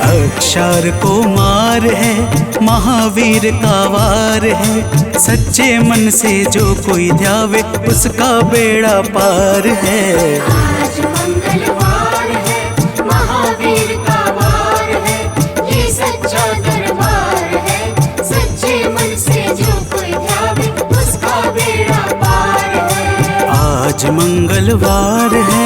अक्षर को मार है, महावीर का वार है। सच्चे मन से जो कोई ध्यावे, उसका बेड़ा पार है। आज मंगलवार है, महावीर का वार है, ये सच्चा दरबार है। सच्चे मन से जो कोई ध्यावे, उसका बेड़ा पार है। आज मंगलवार है।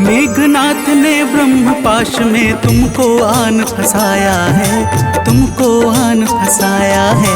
मेघनाथ ने ब्रह्म पाश में तुमको आन फंसाया है, तुमको आन फंसाया है।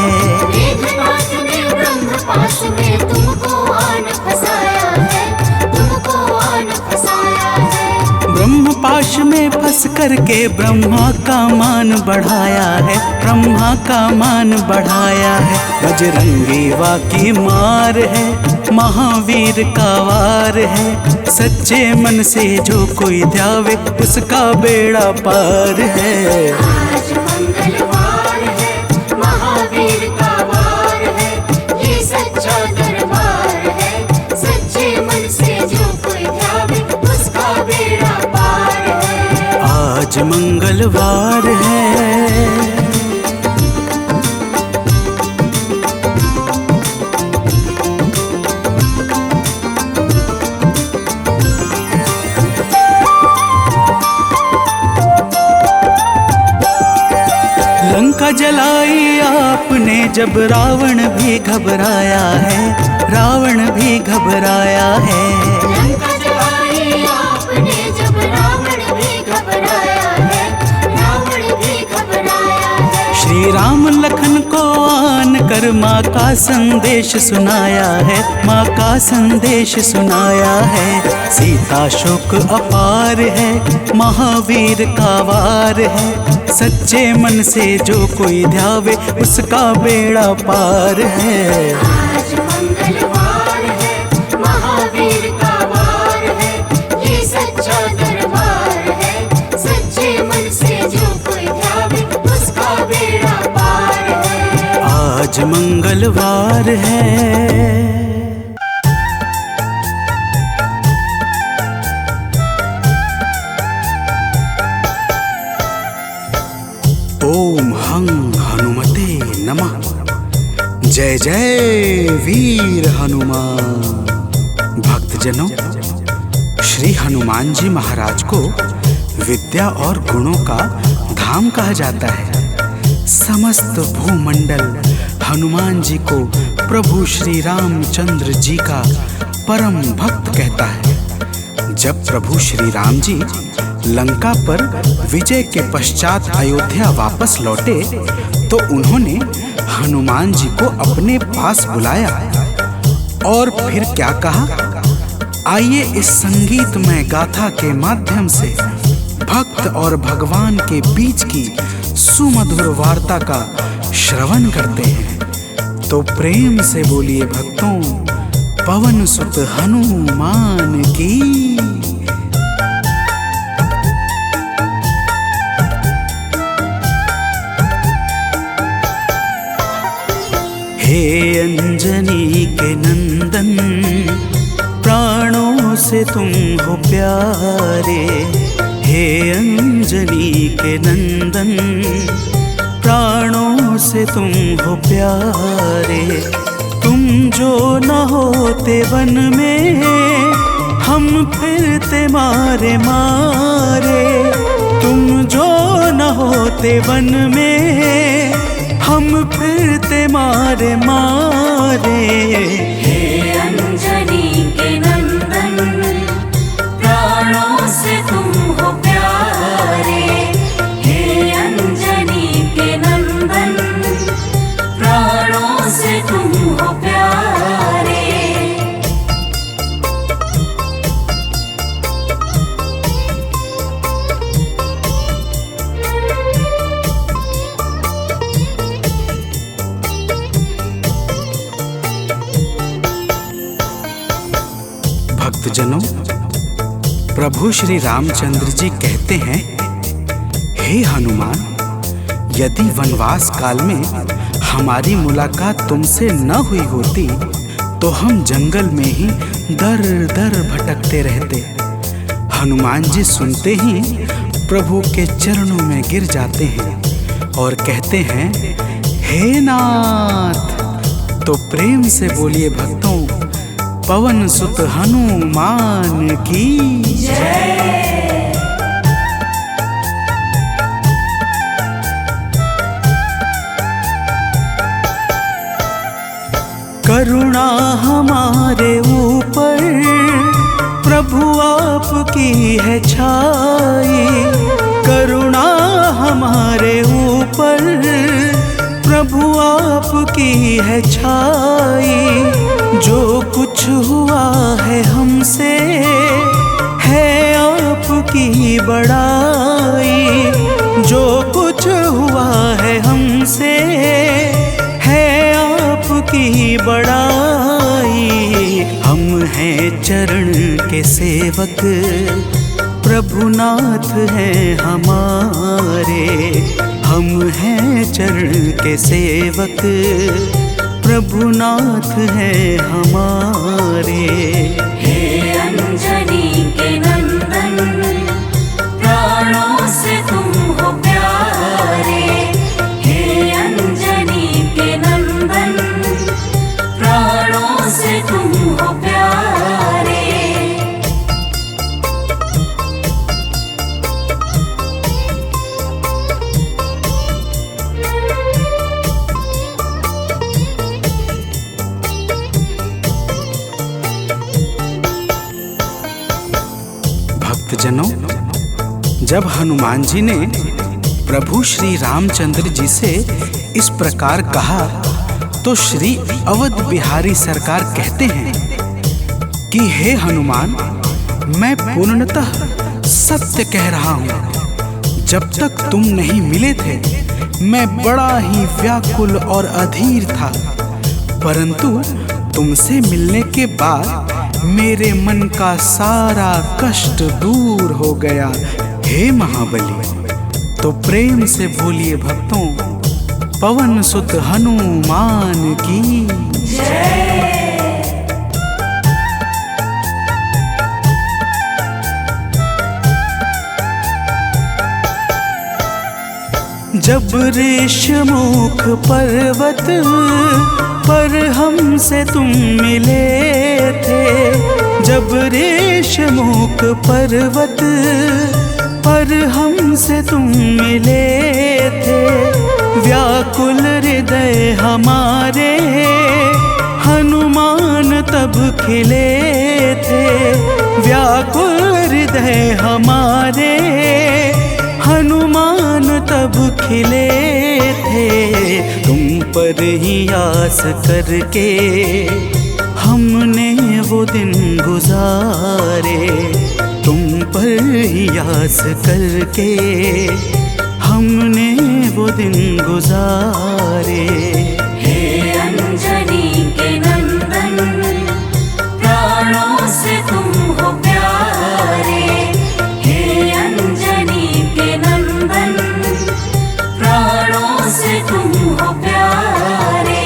मेघनाथ ने ब्रह्म पाश में तुमको आन फंसाया है, तुमको आन फंसाया है। ब्रह्म पाश में फंस करके ब्रह्मा का मान बढ़ाया है, ब्रह्मा का मान बढ़ाया है। बजरंगी वाकी मार है, महावीर का वार है। सच्चे मन से जो कोई ध्यावे, उसका बेड़ा पार है। आज मंगलवार है, महावीर का वार है, ये सच्चा दरबार है। सच्चे मन से जो कोई ध्यावे, उसका बेड़ा पार है। आज मंगलवार है। लंका जलाई आपने जब रावण भी घबराया है, रावण भी घबराया है। लंका जलाई आपने जब रावण भी घबराया है, रावण भी घबराया है। श्री राम लखन को आन कर पर माँ का संदेश सुनाया है, माँ का संदेश सुनाया है। सीता शोक अपार है, महावीर का वार है। सच्चे मन से जो कोई ध्यावे उसका बेड़ा पार है। आज मंगलवार है, महावीर का वार है, ये सच्चा दरबार है। सच्चे मन से जो कोई ध्यावे उसका बेड़ा पार है। आज मंगलवार है। ओम हं हनुमते नमः। जय जय वीर हनुमान। भक्तजनों, श्री हनुमान जी महाराज को विद्या और गुणों का धाम कहा जाता है। समस्त भूमंडल हनुमान जी को प्रभु श्री रामचंद्र जी का परम भक्त कहता है। जब प्रभु श्री राम जी लंका पर विजय के पश्चात अयोध्या वापस लौटे तो उन्होंने हनुमान जी को अपने पास बुलाया और फिर क्या कहा, आइए इस संगीतमय गाथा के माध्यम से भक्त और भगवान के बीच की सुमधुर वार्ता का श्रवण करते हैं। तो प्रेम से बोलिए भक्तों, पवन सुत हनुमान की। हे अंजनी के नंदन, प्राणों से तुम हो प्यारे। हे अंजनी के नंदन, प्राणों से तुम हो प्यारे। तुम जो न होते वन में हम फिरते मारे मारे। तुम जो न होते वन में हम फिरते मारे मारे। हे अंजनी के नंदन, प्राणों से तुम हो प्यारे। हे अंजनी के नंदन, प्राणों से तुम हो प्यारे। भक्तजनों, प्रभु श्री रामचंद्र जी कहते हैं, हे हनुमान, यदि वनवास काल में हमारी मुलाकात तुमसे न हुई होती तो हम जंगल में ही दर दर भटकते रहते। हनुमान जी सुनते ही प्रभु के चरणों में गिर जाते हैं और कहते हैं, हे नाथ। तो प्रेम से बोलिए भक्तों, पवन सुत हनुमान की जय। करुणा हमारे ऊपर प्रभु आपकी है छाई। करुणा हमारे ऊपर प्रभु आपकी है छाई। जो कुछ हुआ है हमसे है आपकी बड़ाई। जो कुछ हुआ है हमसे है आपकी बड़ाई। हम हैं चरण के सेवक, प्रभुनाथ हैं हमारे। हम हैं चरण के सेवक, प्रभुनाथ हैं हमारे। हे अंजनी के नंदन, प्राणों से तुम हो प्यारे। हे अंजनी के नंदन, प्राणों से तुम हो प्यारे। भक्तजनों, जब हनुमान जी ने प्रभु श्री रामचंद्र जी से इस प्रकार कहा तो श्री अवध बिहारी सरकार कहते हैं कि हे हनुमान, मैं पूर्णतः सत्य कह रहा हूँ। जब तक तुम नहीं मिले थे मैं बड़ा ही व्याकुल और अधीर था, परंतु तुमसे मिलने के बाद मेरे मन का सारा कष्ट दूर हो गया। हे महाबली, तो प्रेम से बोलिए भक्तों, पवन सुत हनुमान की जय। जब ऋषमुख पर्वत पर हमसे तुम मिले थे, जब ऋषमुख पर्वत पर हमसे तुम मिले थे, व्याकुल हृदय हमारे हनुमान तब खिले थे, व्याकुल हृदय हमारे हनुमान तब खिले थे। तुम पर ही आस करके हमने वो दिन गुजारे, तुम पर ही आस करके हमने वो दिन गुजारे। हे अंजनी के नंदन, प्राणों से तुम हो प्यारे। हे अंजनी के नंदन, प्राणों से तुम हो प्यारे।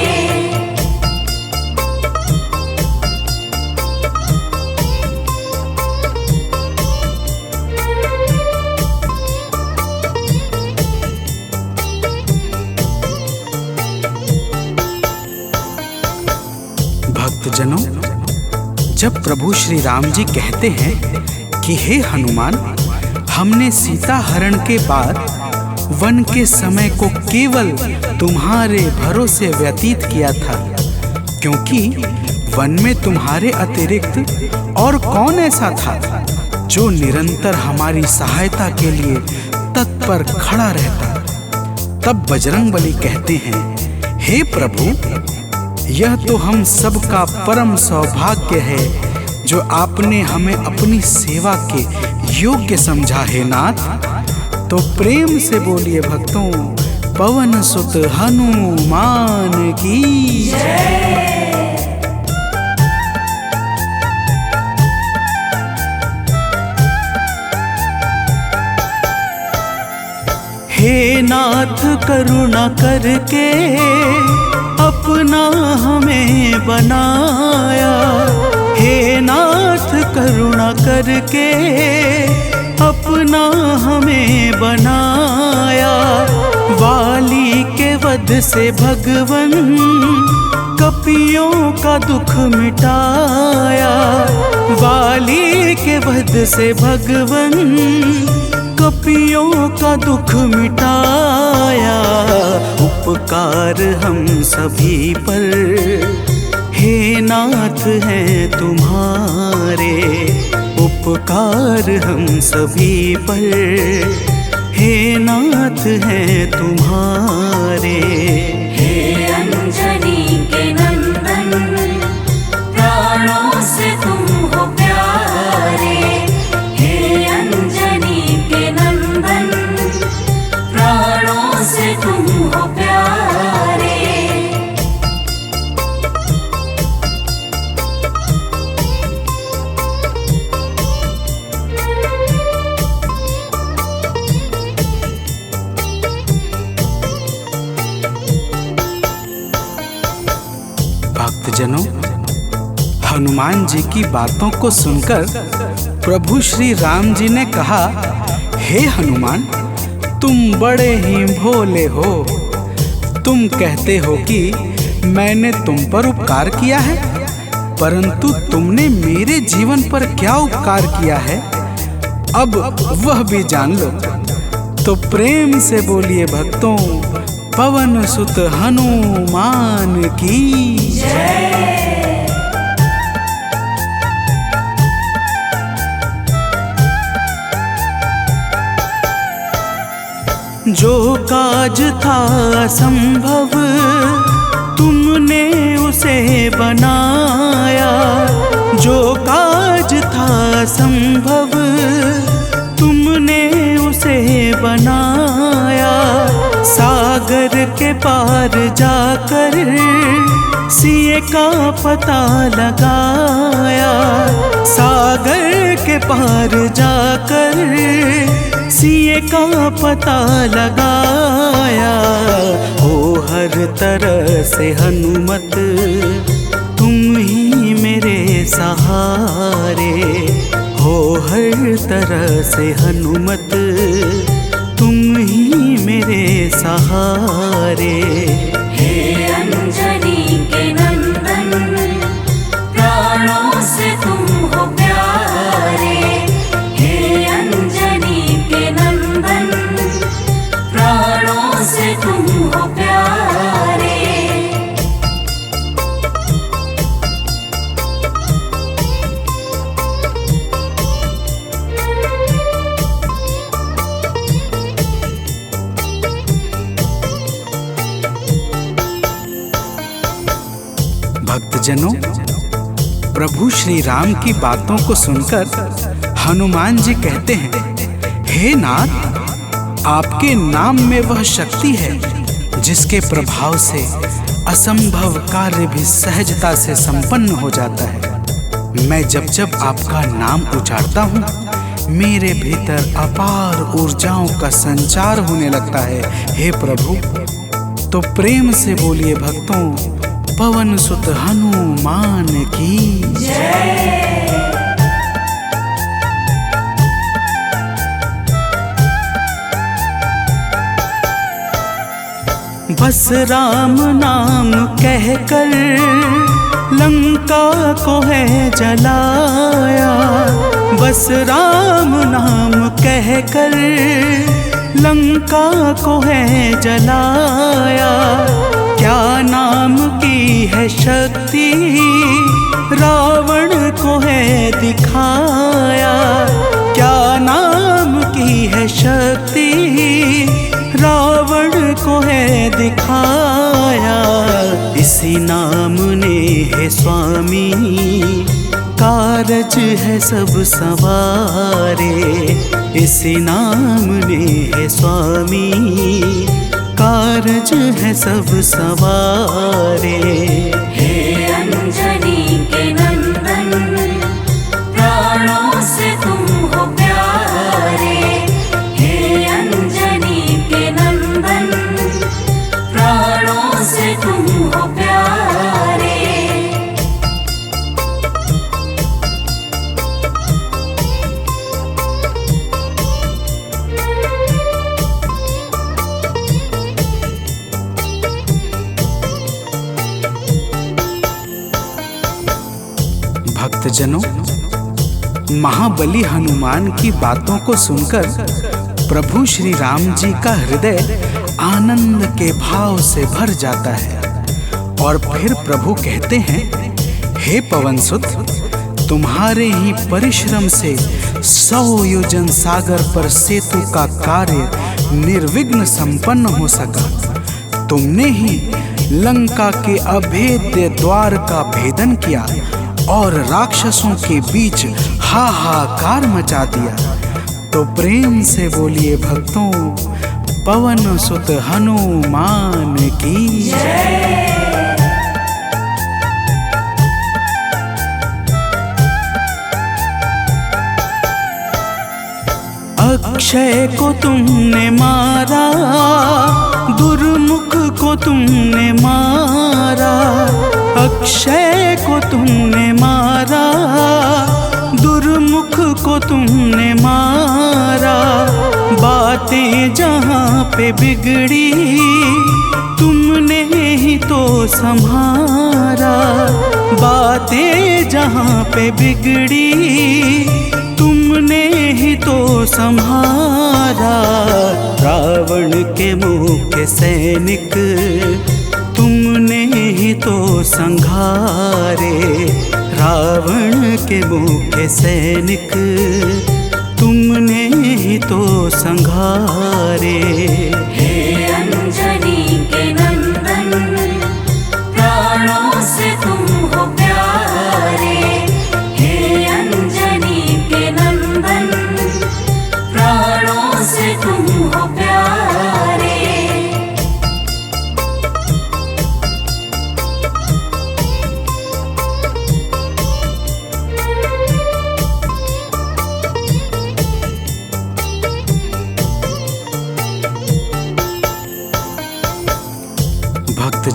भक्तजनों, जब प्रभु श्री राम जी कहते हैं कि हे हनुमान, हमने सीता हरण के बाद वन के समय को केवल तुम्हारे भरोसे व्यतीत किया था, क्योंकि वन में तुम्हारे अतिरिक्त और कौन ऐसा था जो निरंतर हमारी सहायता के लिए तत्पर खड़ा रहता। तब बजरंगबली कहते हैं, हे प्रभु, यह तो हम सबका परम सौभाग्य है जो आपने हमें अपनी सेवा के योग्य समझा है नाथ। तो प्रेम से बोलिए भक्तों, पवन सुत हनुमान की जय। हे नाथ, करुणा करके अपना हमें बनाया, हे नाथ करुणा करके अपना हमें बनाया। वाली के वध से भगवन कपियों का दुख मिटाया, वाली के वध से भगवन कपियों का दुख मिटाया। उपकार हम सभी पर हे नाथ हैं तुम्हारे, उपकार हम सभी पर हे नाथ हैं तुम्हारे। हे अंजनी के नंदन, प्राणों से तुम हो प्यारे। हे अंजनी के नंदन, प्राणों से तुम हो प्यारे। भक्तजनों, हनुमान जी की बातों को सुनकर प्रभु श्री राम जी ने कहा, हे हनुमान, तुम बड़े ही भोले हो। तुम कहते हो कि मैंने तुम पर उपकार किया है, परंतु तुमने मेरे जीवन पर क्या उपकार किया है अब वह भी जान लो। तो प्रेम से बोलिए भक्तों, पवन सुत हनुमान की जय। जो काज था असंभव तुमने उसे बनाया, जो काज था संभव तुमने उसे बनाया। सागर के पार जाकर सिए का पता लगाया, सागर के पार जाकर सिए का पता लगाया। हो हर तरह से हनुमत तुम ही मेरे सहारे, हो हर तरह से हनुमत तुम ही मेरे सहारे। हे अंजनी के नंदन, प्राणों से तुम हो प्यारे। हे अंजनी के नंदन, प्राणों से तुम हो प्यारे। भक्तजनों, प्रभु श्री राम की बातों को सुनकर हनुमान जी कहते हैं, हे नाथ, आपके नाम में वह शक्ति है जिसके प्रभाव से असंभव कार्य भी सहजता से संपन्न हो जाता है। मैं जब जब आपका नाम उच्चारता हूँ, मेरे भीतर अपार ऊर्जाओं का संचार होने लगता है। हे प्रभु, तो प्रेम से बोलिए भक्तों, पवन सुत हनुमान की जय। बस राम नाम कहकर लंका को है जलाया, बस राम नाम कहकर लंका को है जलाया। क्या नाम की है शक्ति रावण को है दिखाया, क्या नाम की है शक्ति रावण को है दिखाया। इसी नाम ने है स्वामी कारज है सब सवारे, इसी नाम ने है स्वामी कारज है सब सवारे। हे अंजनी के नंदन, प्राणों से तुम हो प्यारे। हे अंजनी के नंदन, प्राणों से तुम हो प्यारे। भक्तजनों, महाबली हनुमान की बातों को सुनकर प्रभु श्री राम जी का हृदय आनंद के भाव से भर जाता है और फिर प्रभु कहते हैं, हे पवनसुत, तुम्हारे ही परिश्रम से 100 योजन सागर पर सेतु का कार्य निर्विघ्न संपन्न हो सका। तुमने ही लंका के अभेद्य द्वार का भेदन किया और राक्षसों के बीच हाहाकार मचा दिया। तो प्रेम से बोलिए भक्तों, पवन सुत हनुमान की जय। अक्षय को तुमने मारा, दुर्मुख को तुमने मारा, अक्षय को तुमने मारा, दुर्मुख को तुमने मारा। बातें जहाँ पे बिगड़ी तुमने ही तो संभारा, बातें जहाँ पे बिगड़ी तुमने ही तो संभारा। रावण के मुख्य सैनिक तुमने ही तो संघारे, रावण के मुख्य सैनिक तुमने ही तो संघारे। हे अंजनी के नंदन,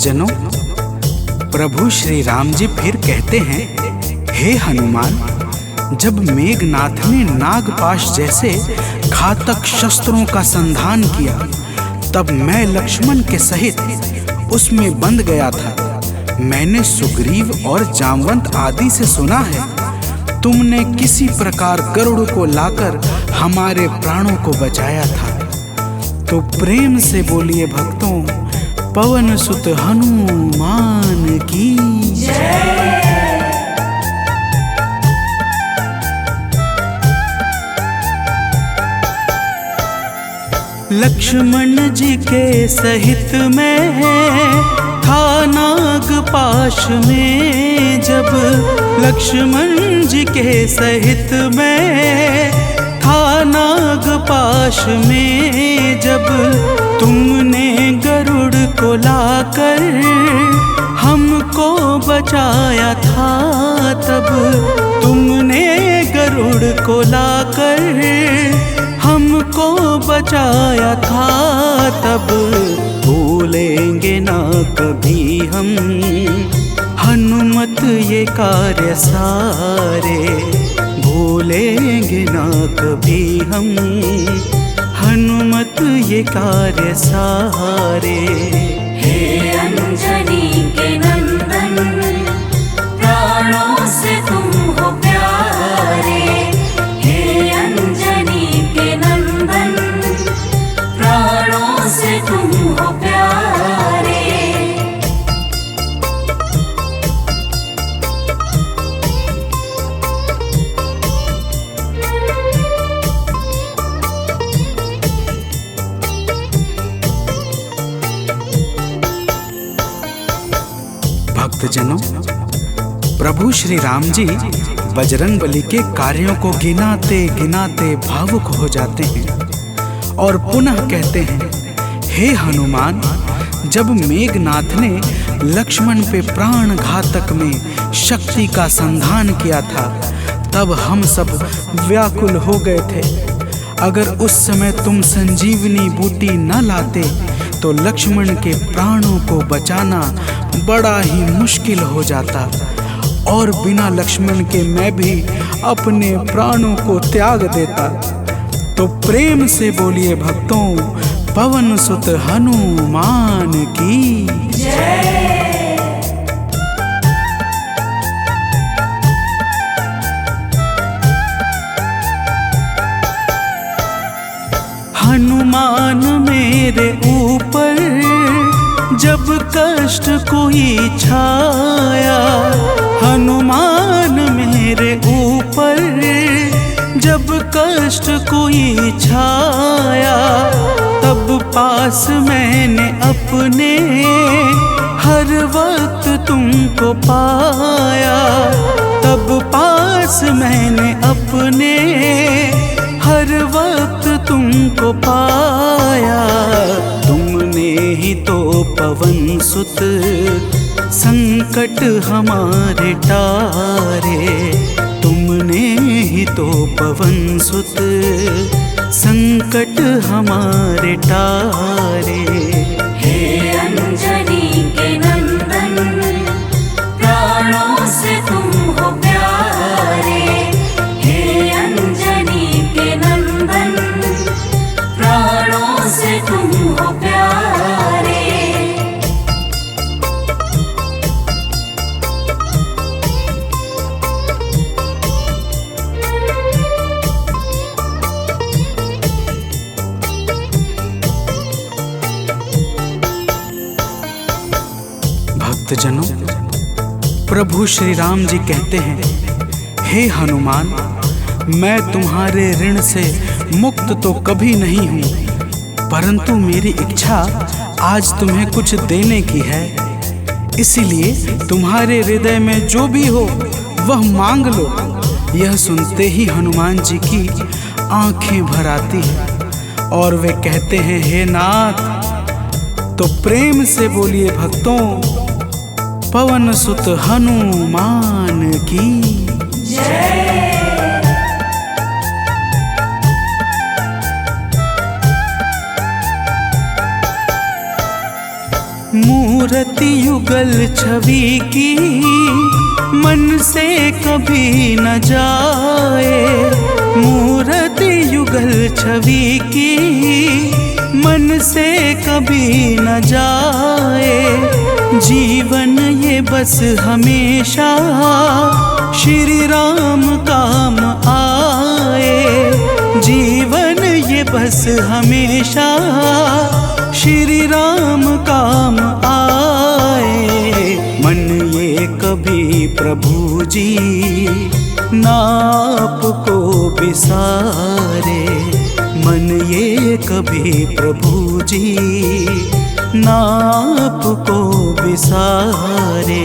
भक्तजनों, प्रभु श्री राम जी फिर कहते हैं, हे हनुमान, जब मेघनाथ ने नागपाश जैसे घातक शस्त्रों का संधान किया, तब मैं लक्ष्मण के सहित उसमें बंध गया था। मैंने सुग्रीव और जामवंत आदि से सुना है, तुमने किसी प्रकार गरुड़ को लाकर हमारे प्राणों को बचाया था। तो प्रेम से बोलिए भक्तों, पवन सुत हनुमान की जय। लक्ष्मण जी के सहित में था नागपाश में, जब लक्ष्मण जी के सहित में था नागपाश में, जब तुमने गरुड़ को लाकर हमको बचाया था, तब तुमने गरुड़ को लाकर हमको बचाया था, तब भूलेंगे ना कभी हम हनुमत ये कार्य सारे, भूलेंगे ना कभी हम हनुमत ये कार्य सारे। हे अंजनी के नंदन, प्राणों से तुम हो प्यारे। हे अंजनी के नंदन, प्राणों से तुम हो प्यारे। भक्तजनों, प्रभु श्री राम जी बजरंगबली के कार्यों को गिनाते गिनाते भावुक हो जाते हैं और पुनः कहते हैं, हे हनुमान, जब मेघनाथ ने लक्ष्मण पे प्राण घातक में शक्ति का संधान किया था, तब हम सब व्याकुल हो गए थे। अगर उस समय तुम संजीवनी बूटी न लाते तो लक्ष्मण के प्राणों को बचाना बड़ा ही मुश्किल हो जाता, और बिना लक्ष्मण के मैं भी अपने प्राणों को त्याग देता। तो प्रेम से बोलिए भक्तों, पवन सुत हनुमान की जय। हनुमान मेरे ऊपर जब कष्ट कोई छाया, हनुमान मेरे ऊपर जब कष्ट कोई छाया, तब पास मैंने अपने हर वक्त तुमको पाया, तब पास मैंने अपने हर वक्त तुमको पाया। तुमने ही तो पवन सुत संकट हमारे टारे, तुमने ही तो पवन सुत संकट हमारे टारे। हे अंजनी के नंदन, प्राणों से तुम हो प्यारे। हे अंजनी के नंदन, प्राणों से तुम हो प्यारे। भक्तजनों, प्रभु श्री राम जी कहते हैं, हे हनुमान, मैं तुम्हारे ऋण से मुक्त तो कभी नहीं हूँ, परंतु मेरी इच्छा आज तुम्हें कुछ देने की है। इसीलिए तुम्हारे हृदय में जो भी हो वह मांग लो। यह सुनते ही हनुमान जी की आंखें भर आती हैं और वे कहते हैं, हे नाथ। तो प्रेम से बोलिए भक्तों, पवन सुत हनुमान की जय। मूर्ति युगल छवि की मन से कभी न जाए, मूर्ति युगल छवि की मन से कभी न जाए। जीवन ये बस हमेशा श्री राम काम आए, जीवन ये बस हमेशा श्री राम काम आए। मन ये कभी प्रभु जी नाप को बिसारे, मन ये कभी प्रभु जी नाप को बिसारे।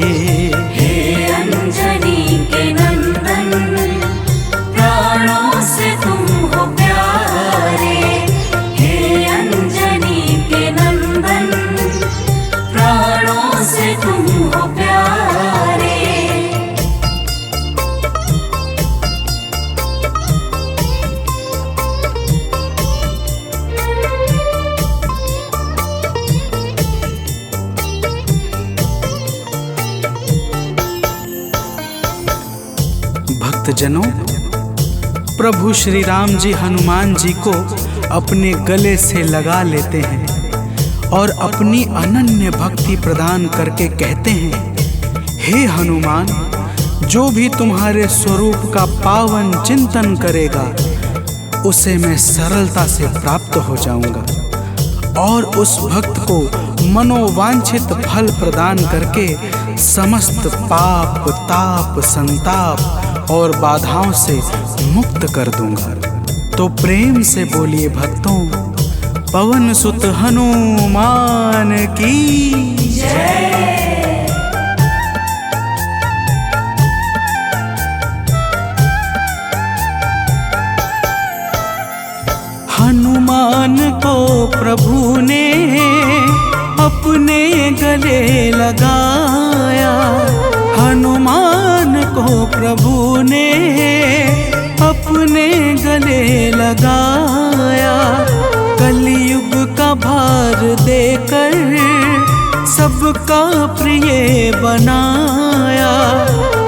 हे अंजनी के नंदन, प्राणों से तुम हो प्यारे। हे अंजनी के नंदन, प्राणों से तुम हो प्यारे। भक्तजनों, प्रभु श्री राम जी हनुमान जी को अपने गले से लगा लेते हैं और अपनी अनन्य भक्ति प्रदान करके कहते हैं, हे हनुमान, जो भी तुम्हारे स्वरूप का पावन चिंतन करेगा उसे मैं सरलता से प्राप्त हो जाऊंगा और उस भक्त को मनोवांछित फल प्रदान करके समस्त पाप ताप संताप और बाधाओं से मुक्त कर दूंगा। तो प्रेम से बोलिए भक्तों, पवन सुत हनुमान की जय। हनुमान को प्रभु ने अपने गले लगाया, हनुमान को प्रभु ने अपने गले लगाया। कलयुग का भार देकर सबका प्रिय बनाया,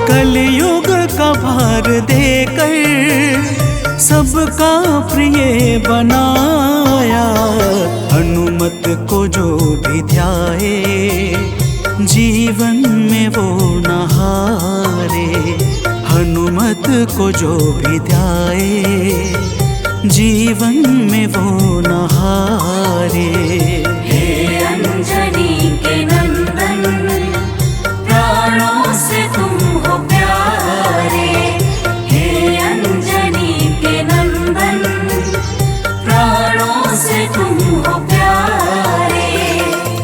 कलयुग का भार देकर सबका प्रिय बनाया। हनुमत को जो भी ध्याए जीवन में वो न हारे, हनुमत को जो भी ध्याए जीवन में वो न हारे। हे अंजनी के नंदन, प्राणों से तुम हो प्यारे। हे अंजनी के नंदन, प्राणों से तुम हो प्यारे।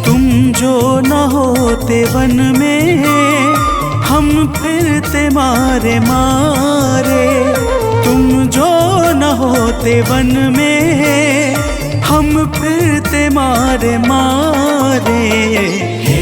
तुम जो न होते वन में हम फिरते मारे मारे, तुम जो न होते वन में हम फिरते मारे मारे। हे